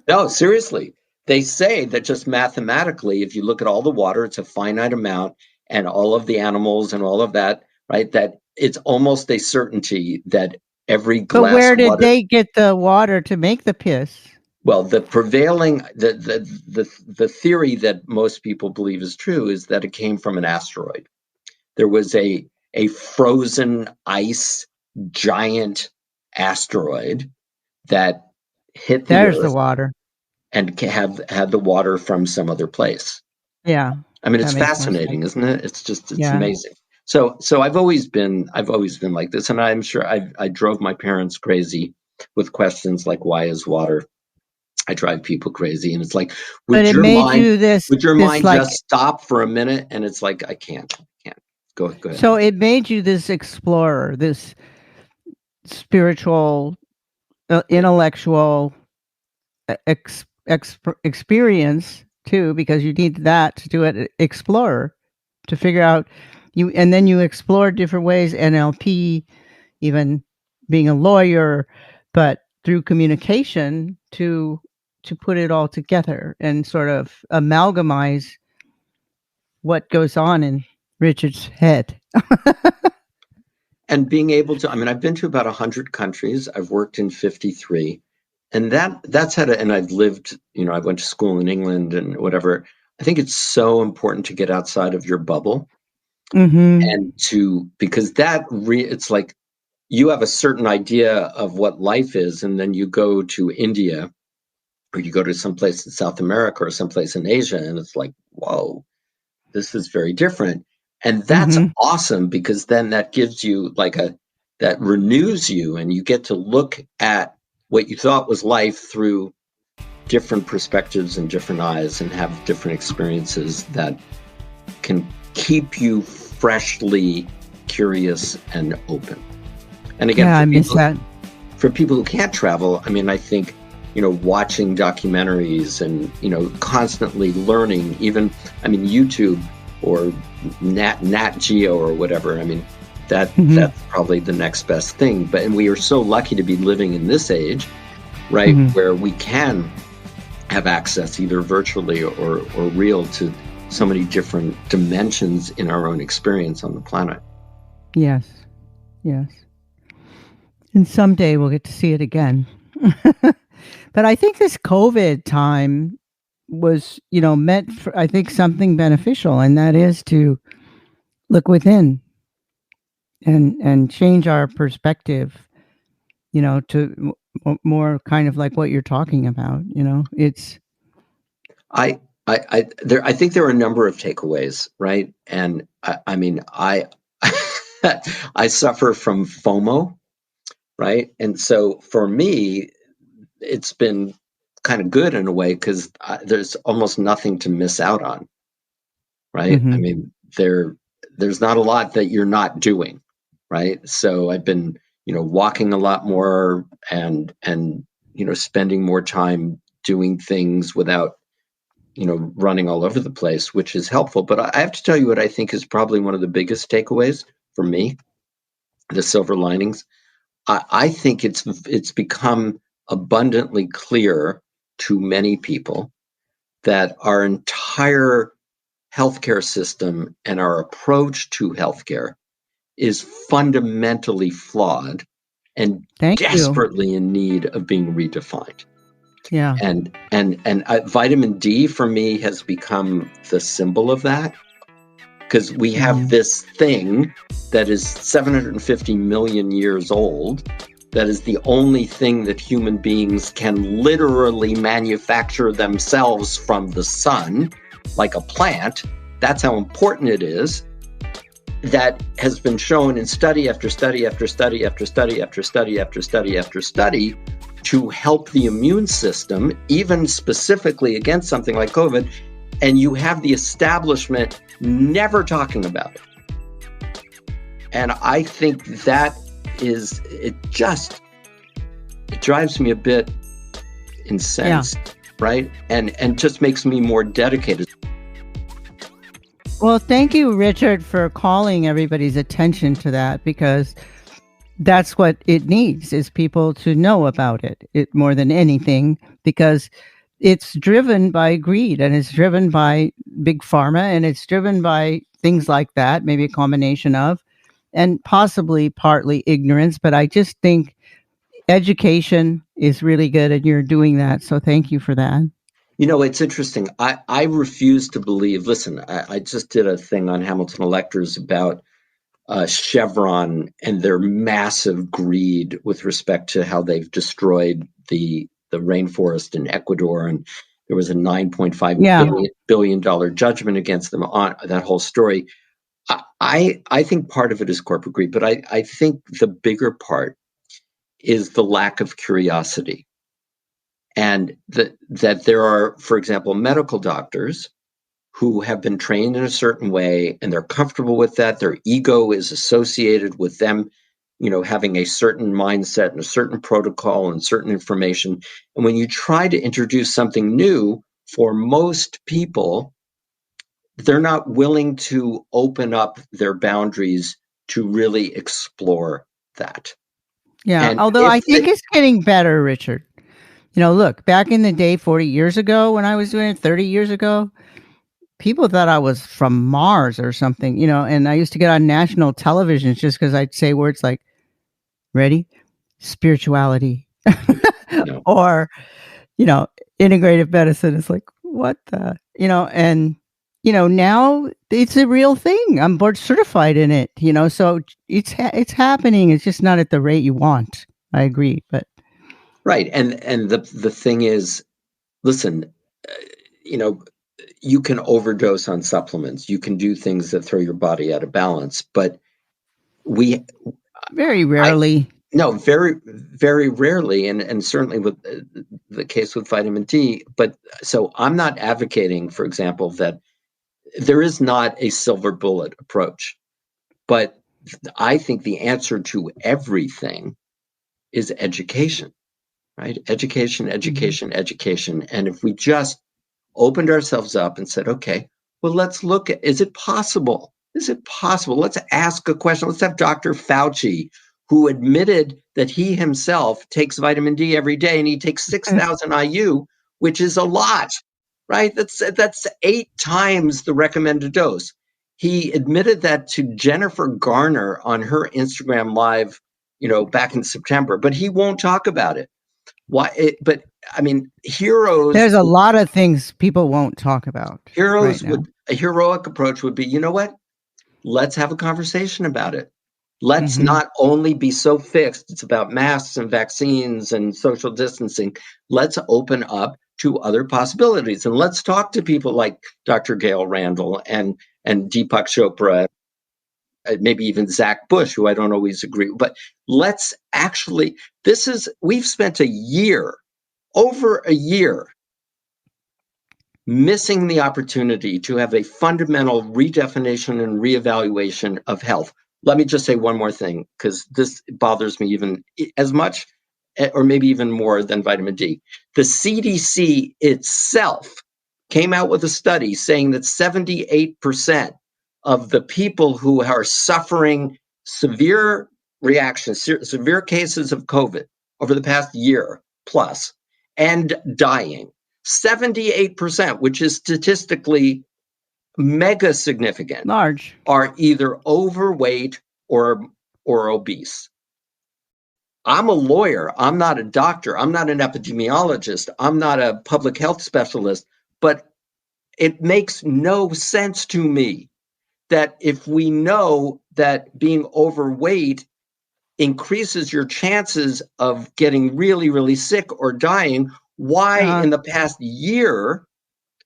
No, seriously. They say that just mathematically, if you look at all the water, it's a finite amount, and all of the animals and all of that, right? That it's almost a certainty that every glass of water. But where did they get the water to make the piss? Well, the prevailing the theory that most people believe is true is that it came from an asteroid. There was a frozen ice giant asteroid that hit the Earth. The water. And had the water from some other place. Yeah. It's fascinating, isn't it? It's amazing. So I've always been like this, and I'm sure I drove my parents crazy with questions like, why is water? I drive people crazy, and it's like, But it made you would your this mind like, just stop for a minute? And it's like, I can't. Go ahead. so it made you this explorer, this spiritual, intellectual experience too, because you need that to do it. Explorer, to figure out you, and then you explore different ways. NLP, even being a lawyer, but through communication to put it all together and sort of amalgamize what goes on in Richard's head. And being able to, I mean, I've been to about 100 countries. I've worked in 53. And that's had and I've lived, I went to school in England and whatever. I think it's so important to get outside of your bubble. Mm-hmm. And because it's like you have a certain idea of what life is, and then you go to India or you go to someplace in South America or someplace in Asia, and it's like, whoa, this is very different. And that's awesome, because then that gives you that renews you, and you get to look at what you thought was life through different perspectives and different eyes, and have different experiences that can keep you freshly curious and open. And again, I miss that. For people who can't travel, I mean, I think, watching documentaries and, constantly learning, even, YouTube or Nat Geo or whatever. I mean, that's probably the next best thing. And we are so lucky to be living in this age, right, where we can have access either virtually or real to so many different dimensions in our own experience on the planet. Yes. And someday we'll get to see it again. But I think this COVID time was, meant for, I think, something beneficial, and that is to look within and change our perspective, to more kind of like what you're talking about. It's. I think there are a number of takeaways, right? And I mean, I suffer from FOMO, right? And so for me, it's been kind of good in a way, because there's almost nothing to miss out on, right? I mean, there's not a lot that you're not doing, right? So I've been, walking a lot more and spending more time doing things without, running all over the place, which is helpful. But I have to tell you what I think is probably one of the biggest takeaways for me, the silver linings. I think it's become abundantly clear to many people that our entire healthcare system and our approach to healthcare is fundamentally flawed and desperately in need of being redefined. Yeah. And vitamin D for me has become the symbol of that, because we have this thing that is 750 million years old, that is the only thing that human beings can literally manufacture themselves from the sun, like a plant. That's how important it is. That has been shown in study after study after study after study after study after study after study to help the immune system, even specifically against something like COVID. And you have the establishment never talking about it. And I think that it drives me a bit incensed, right? And just makes me more dedicated. Well, thank you, Richard, for calling everybody's attention to that, because that's what it needs, is people to know about it more than anything, because it's driven by greed, and it's driven by big pharma, and it's driven by things like that, maybe a combination of, and possibly partly ignorance. But I just think education is really good, and you're doing that. So thank you for that. It's interesting. I refuse to believe, listen, I just did a thing on Hamilton Electors about Chevron and their massive greed with respect to how they've destroyed the rainforest in Ecuador. And there was a $9.5 billion judgment against them on that whole story. I think part of it is corporate greed, but I think the bigger part is the lack of curiosity. And that there are, for example, medical doctors who have been trained in a certain way and they're comfortable with that. Their ego is associated with them, having a certain mindset and a certain protocol and certain information. And when you try to introduce something new, for most people, they're not willing to open up their boundaries to really explore that. Yeah, And although I think it's getting better, Richard. Look, back in the day, 40 years ago, when I was doing it, 30 years ago, people thought I was from Mars or something, and I used to get on national television just because I'd say words like, ready, spirituality, or, integrative medicine. It's like, what the, and, now it's a real thing. I'm board certified in it, so it's happening. It's just not at the rate you want. I agree, but. Right. And the thing is, listen, you can overdose on supplements. You can do things that throw your body out of balance, but very rarely. Very, very rarely, and certainly with the case with vitamin D. But so I'm not advocating, for example, that there is not a silver bullet approach, but I think the answer to everything is education, right? Education, education, education. And if we just opened ourselves up and said, okay, well, let's look at, is it possible? Is it possible? Let's ask a question. Let's have Dr. Fauci, who admitted that he himself takes vitamin D every day and he takes 6,000 IU, which is a lot, right? That's 8 times the recommended dose. He admitted that to Jennifer Garner on her Instagram Live, back in September, but he won't talk about it. Why? But I mean, heroes. There's a lot of things people won't talk about. Heroes would, a heroic approach would be, you know what? Let's have a conversation about it. Let's not only be so fixed. It's about masks and vaccines and social distancing. Let's open up to other possibilities. And let's talk to people like Dr. Gail Randall and Deepak Chopra, maybe even Zach Bush, who I don't always agree with. But let's actually, we've spent over a year, missing the opportunity to have a fundamental redefinition and reevaluation of health. Let me just say one more thing, because this bothers me even as much, or maybe even more than vitamin D. The CDC itself came out with a study saying that 78% of the people who are suffering severe reactions, severe cases of COVID over the past year plus, and dying, 78%, which is statistically mega significant, large, are either overweight or obese. I'm a lawyer. I'm not a doctor. I'm not an epidemiologist. I'm not a public health specialist, but it makes no sense to me that if we know that being overweight increases your chances of getting really, really sick or dying, why in the past year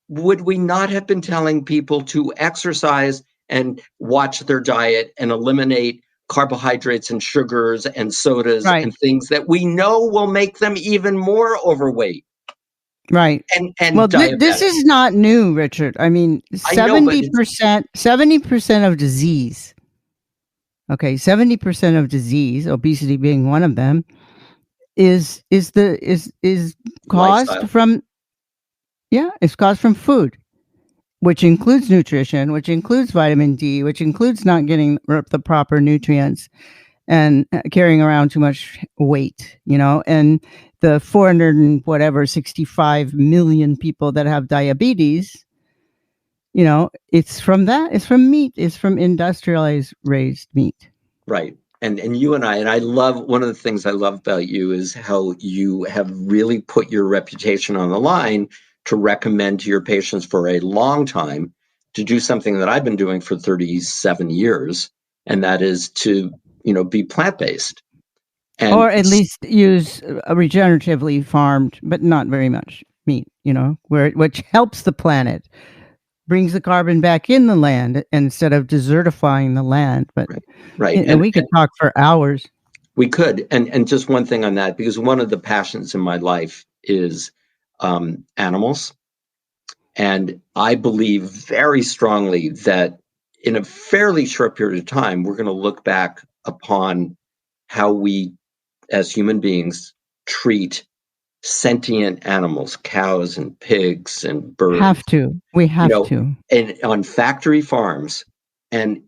would we not have been telling people to exercise and watch their diet and eliminate carbohydrates and sugars and sodas and things that we know will make them even more overweight? Right. And well, this is not new, Richard. I mean, 70% of disease. Okay, 70% of disease, obesity being one of them, is caused lifestyle. from it's caused from food, which includes nutrition, which includes vitamin D, which includes not getting the proper nutrients and carrying around too much weight, and the 65 million people that have diabetes, it's from that. It's from meat. It's from industrialized raised meat. Right. And you and I love, one of the things I love about you is how you have really put your reputation on the line to recommend to your patients for a long time to do something that I've been doing for 37 years, and that is to, be plant-based. Or at least use a regeneratively farmed, but not very much meat, which helps the planet. brings the carbon back in the land instead of desertifying the land. But right. And we could talk for hours. We could, and just one thing on that, because one of the passions in my life is animals, and I believe very strongly that in a fairly short period of time, we're going to look back upon how we, as human beings, treat sentient animals, cows and pigs and birds. We have to. And on factory farms, and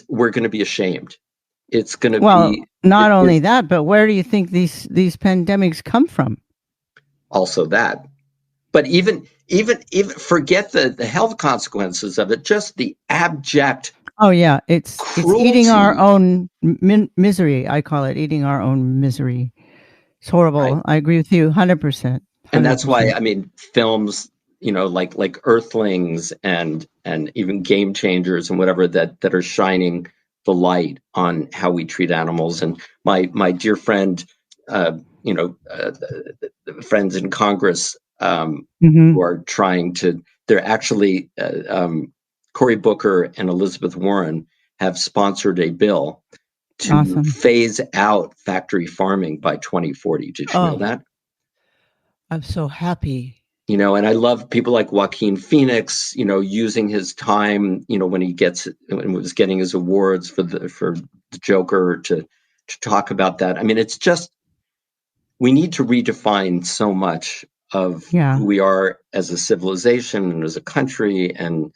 we're going to be ashamed. It's going to be not only that, but where do you think these pandemics come from? Also that. But even forget the health consequences of it, just the abject it's eating our own misery. I call it eating our own misery. It's horrible. Right. I agree with you 100%. And that's why, I mean, films, like Earthlings and even Game Changers and whatever that are shining the light on how we treat animals. And my dear friend, friends in Congress who are trying to, they're actually, Cory Booker and Elizabeth Warren have sponsored a bill to phase out factory farming by 2040. Did you know that? I'm so happy. And I love people like Joaquin Phoenix, using his time, when he was getting his awards for the Joker to talk about that. I mean, it's just, we need to redefine so much of who we are as a civilization and as a country and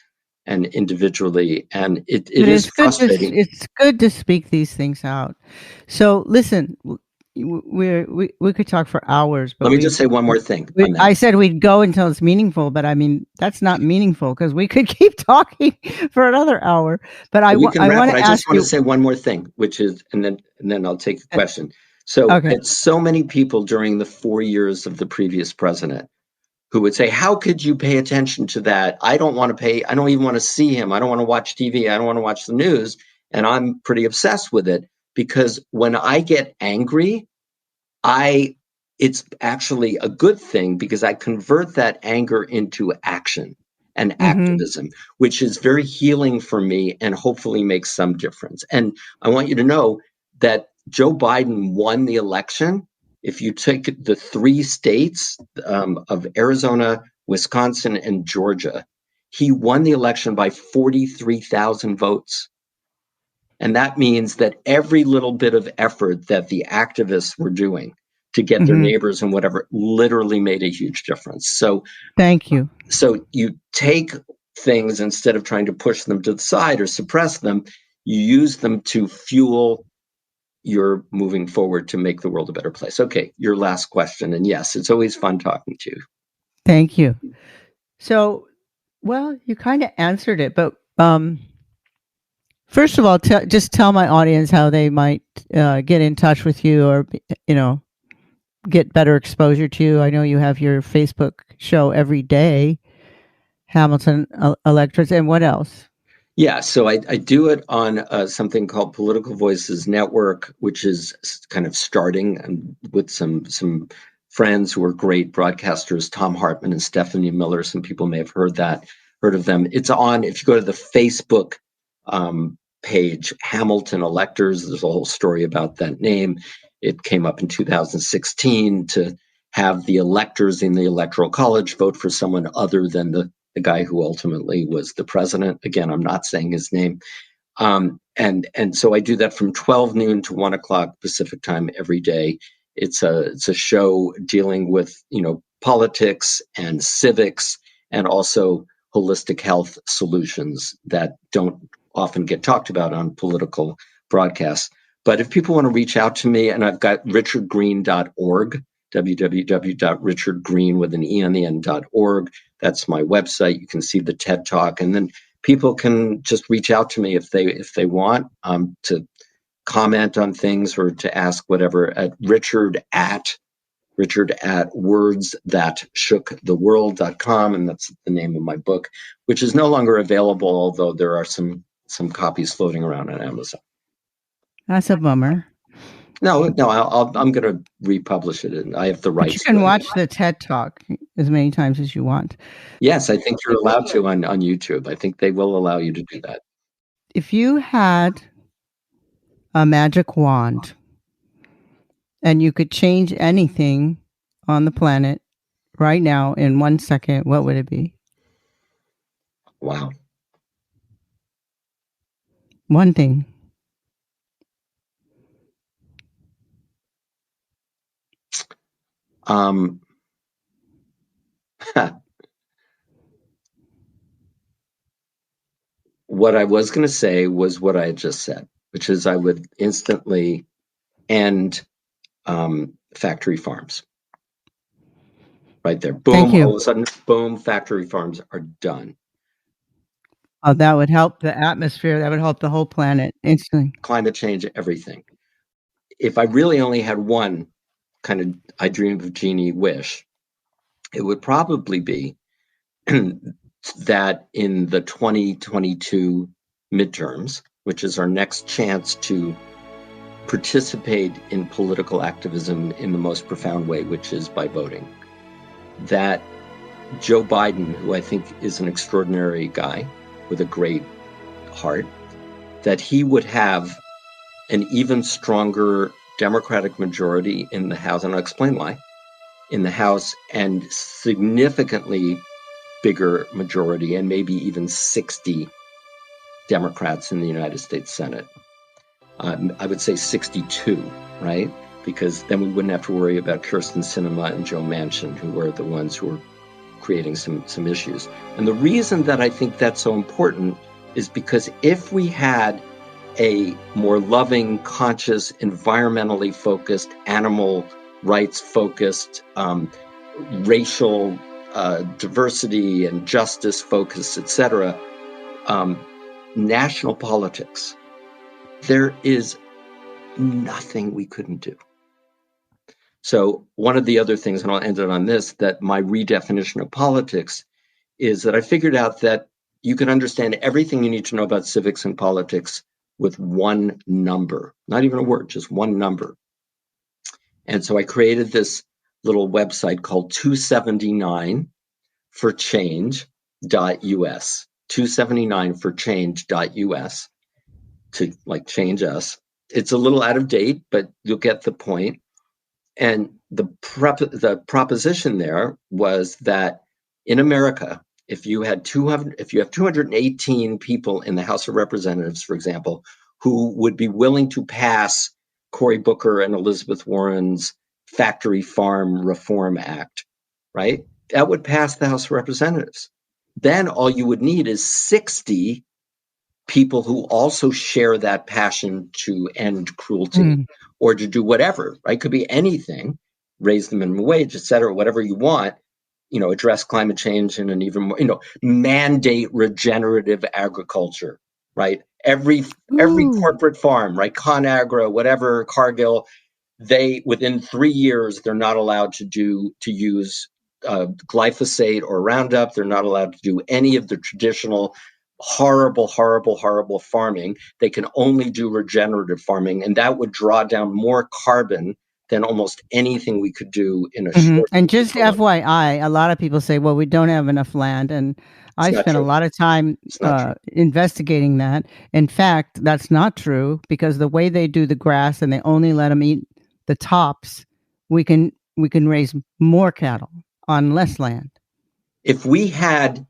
individually. And it is frustrating. It's good to speak these things out. So listen, we could talk for hours, but let me just say one more thing. I said we'd go until it's meaningful, but I mean, that's not meaningful because we could keep talking for another hour. But I want to ask I just want to say one more thing, which is, and then I'll take the question. So it's so many people during the 4 years of the previous president who would say, how could you pay attention to that? I don't want to pay. I don't even want to see him. I don't want to watch TV. I don't want to watch the news. And I'm pretty obsessed with it because when I get angry, it's actually a good thing because I convert that anger into action and activism, which is very healing for me and hopefully makes some difference. And I want you to know that Joe Biden won the election. If you take the 3 states of Arizona, Wisconsin, and Georgia, he won the election by 43,000 votes. And that means that every little bit of effort that the activists were doing to get their neighbors and whatever literally made a huge difference. So thank you. So you take things, instead of trying to push them to the side or suppress them, you use them to fuel your moving forward to make the world a better place. Okay, your last question. And yes, it's always fun talking to you. Thank you. So, well, you kind of answered it, but first of all, just tell my audience how they might get in touch with you or, get better exposure to you. I know you have your Facebook show every day, Hamilton Electrodes, and what else? Yeah, so I do it on something called Political Voices Network, which is kind of starting with some friends who are great broadcasters, Tom Hartman and Stephanie Miller. Some people may have heard of them. It's on, if you go to the Facebook page, Hamilton Electors, there's a whole story about that name. It came up in 2016 to have the electors in the Electoral College vote for someone other than the guy who ultimately was the president. Again, I'm not saying his name. And so I do that from 12 noon to 1 o'clock Pacific time every day. It's a show dealing with, politics and civics and also holistic health solutions that don't often get talked about on political broadcasts. But if people want to reach out to me, and I've got richardgreene.org, www.richardgreene with an E on the end.org. That's my website. You can see the TED Talk, and then people can just reach out to me if they want to comment on things or to ask whatever at Richard at wordsthatshooktheworld.com, and that's the name of my book, which is no longer available, although there are some copies floating around on Amazon. That's a bummer. No, I'm going to republish it, and I have the rights. But you can watch the TED Talk. as many times as you want. Yes, I think you're allowed to on YouTube. I think they will allow you to do that. If you had a magic wand and you could change anything on the planet right now in 1 second, what would it be? Wow. One thing. What I was going to say was what I had just said, which is I would instantly end factory farms. Right there. Boom. Thank you. All of a sudden, boom, factory farms are done. Oh, that would help the atmosphere. That would help the whole planet instantly. Climate change, everything. If I really only had one kind of I dream of genie wish, it would probably be that in the 2022 midterms, which is our next chance to participate in political activism in the most profound way, which is by voting, that Joe Biden, who I think is an extraordinary guy with a great heart, that he would have an even stronger Democratic majority in the House, and I'll explain why, in the House, and significantly bigger majority, and maybe even 60 Democrats in the United States Senate. I would say 62, right? Because then we wouldn't have to worry about Kirsten Sinema and Joe Manchin, who were the ones who were creating some issues. And the reason that I think that's so important is because if we had a more loving, conscious, environmentally focused, animal rights focused, racial diversity and justice focused, etc., national politics, there is nothing we couldn't do. So one of the other things, and I'll end it on this, that my redefinition of politics is that I figured out that you can understand everything you need to know about civics and politics with one number, not even a word, just one number. And so I created this little website called 279forchange.us, 279forchange.us, to like change us. It's a little out of date, but you'll get the point. And the proposition there was that in America, if you have 218 people in the House of Representatives, for example, who would be willing to pass Cory Booker and Elizabeth Warren's Factory Farm Reform Act, right? That would pass the House of Representatives. Then all you would need is 60 people who also share that passion to end cruelty or to do whatever, right? Could be anything, raise the minimum wage, et cetera, whatever you want, address climate change in an even more, mandate regenerative agriculture, right? Every corporate farm, right? ConAgra, whatever, Cargill, within 3 years, they're not allowed to use glyphosate or Roundup. They're not allowed to do any of the traditional horrible farming. They can only do regenerative farming, and that would draw down more carbon than almost anything we could do in a short. And just FYI, a lot of people say, well, we don't have enough land. And I spent a lot of time investigating that. In fact, that's not true, because the way they do the grass and they only let them eat the tops, we can raise more cattle on less land. If we had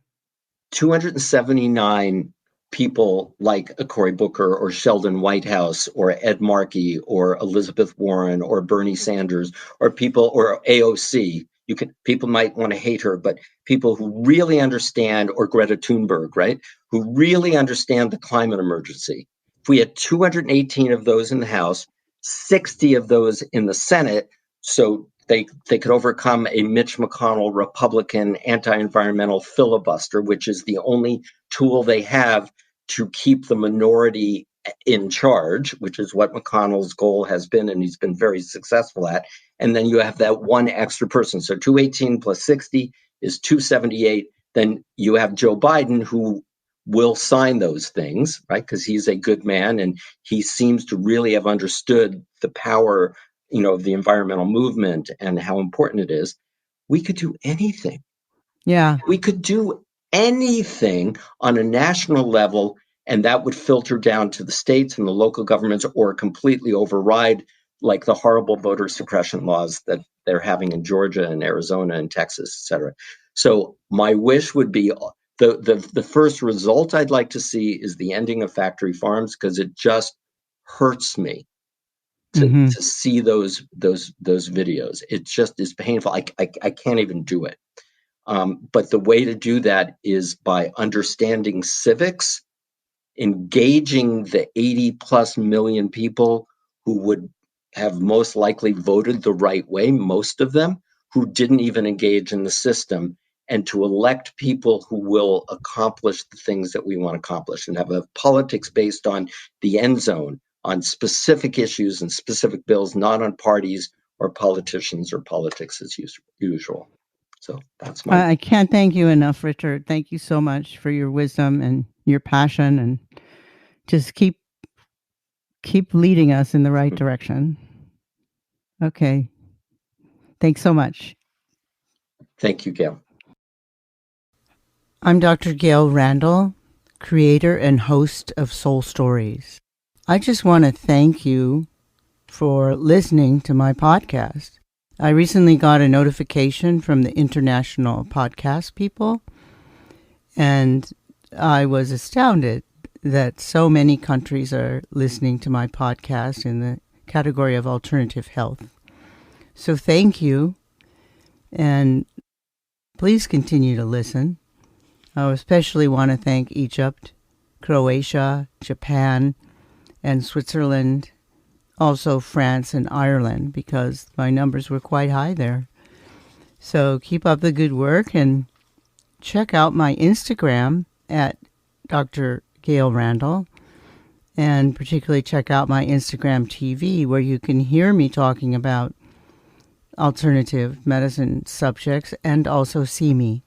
279 people like a Cory Booker or Sheldon Whitehouse or Ed Markey or Elizabeth Warren or Bernie Sanders or people or AOC, people might want to hate her, but people who really understand, or Greta Thunberg, right, who really understand the climate emergency. If we had 218 of those in the House, 60 of those in the Senate, so they could overcome a Mitch McConnell Republican anti-environmental filibuster, which is the only tool they have to keep the minority in charge, which is what McConnell's goal has been, and he's been very successful at. And then you have that one extra person. So 218 plus 60 is 278. Then you have Joe Biden, who will sign those things, right? Because he's a good man, and he seems to really have understood the power of the environmental movement and how important it is. we could do anything. Yeah. We could do anything on a national level, and that would filter down to the states and the local governments, or completely override, like the horrible voter suppression laws that they're having in Georgia and Arizona and Texas, et cetera. So my wish would be, the first result I'd like to see is the ending of factory farms, because it just hurts me to see those videos. It just is painful. I can't even do it. But the way to do that is by understanding civics, engaging the 80 plus million people who would have most likely voted the right way, most of them, who didn't even engage in the system, and to elect people who will accomplish the things that we want to accomplish, and have a politics based on the end zone, on specific issues and specific bills, not on parties or politicians or politics as usual. So that's my... I can't thank you enough, Richard. Thank you so much for your wisdom and your passion, and just keep leading us in the right direction. Okay. Thanks so much. Thank you, Gail. I'm Dr. Gail Randall, creator and host of Soul Stories. I just want to thank you for listening to my podcast. I recently got a notification from the International Podcast People, and I was astounded that so many countries are listening to my podcast in the category of alternative health. So thank you, and please continue to listen. I especially want to thank Egypt, Croatia, Japan, and Switzerland, also France and Ireland, because my numbers were quite high there. So keep up the good work, and check out my Instagram at Dr. Gail Randall, and particularly check out my Instagram TV, where you can hear me talking about alternative medicine subjects and also see me.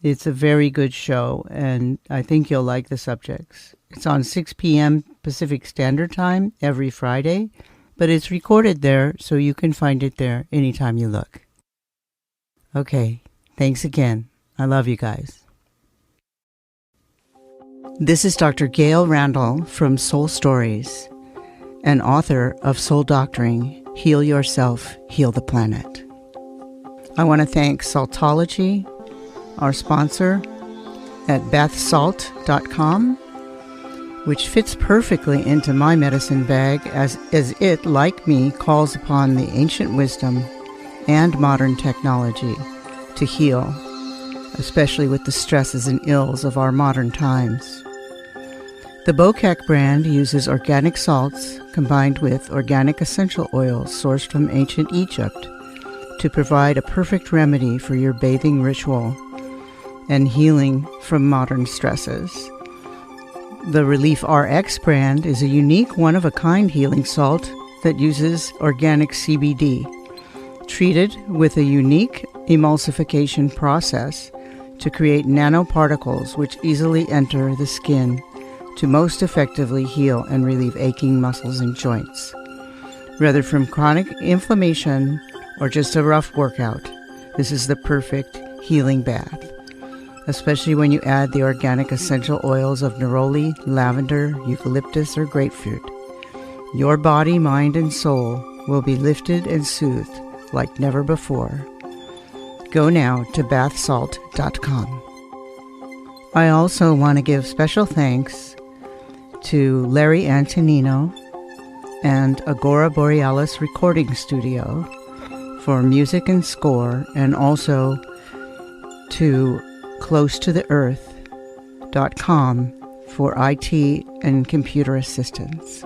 It's a very good show, and I think you'll like the subjects. It's on 6 p.m. Pacific Standard Time every Friday, but it's recorded there, so you can find it there anytime you look. Okay, thanks again. I love you guys. This is Dr. Gail Randall from Soul Stories, and author of Soul Doctoring, Heal Yourself, Heal the Planet. I want to thank Saltology, our sponsor, at bathsalt.com, which fits perfectly into my medicine bag as it, like me, calls upon the ancient wisdom and modern technology to heal, especially with the stresses and ills of our modern times. The Bokek brand uses organic salts combined with organic essential oils sourced from ancient Egypt to provide a perfect remedy for your bathing ritual and healing from modern stresses. The Relief RX brand is a unique one-of-a-kind healing salt that uses organic CBD, treated with a unique emulsification process to create nanoparticles which easily enter the skin to most effectively heal and relieve aching muscles and joints. Whether from chronic inflammation or just a rough workout, this is the perfect healing bath, especially when you add the organic essential oils of neroli, lavender, eucalyptus, or grapefruit. Your body, mind, and soul will be lifted and soothed like never before. Go now to bathsalt.com. I also want to give special thanks to Larry Antonino and Agora Borealis Recording Studio for music and score, and also to closetotheearth.com for IT and computer assistance.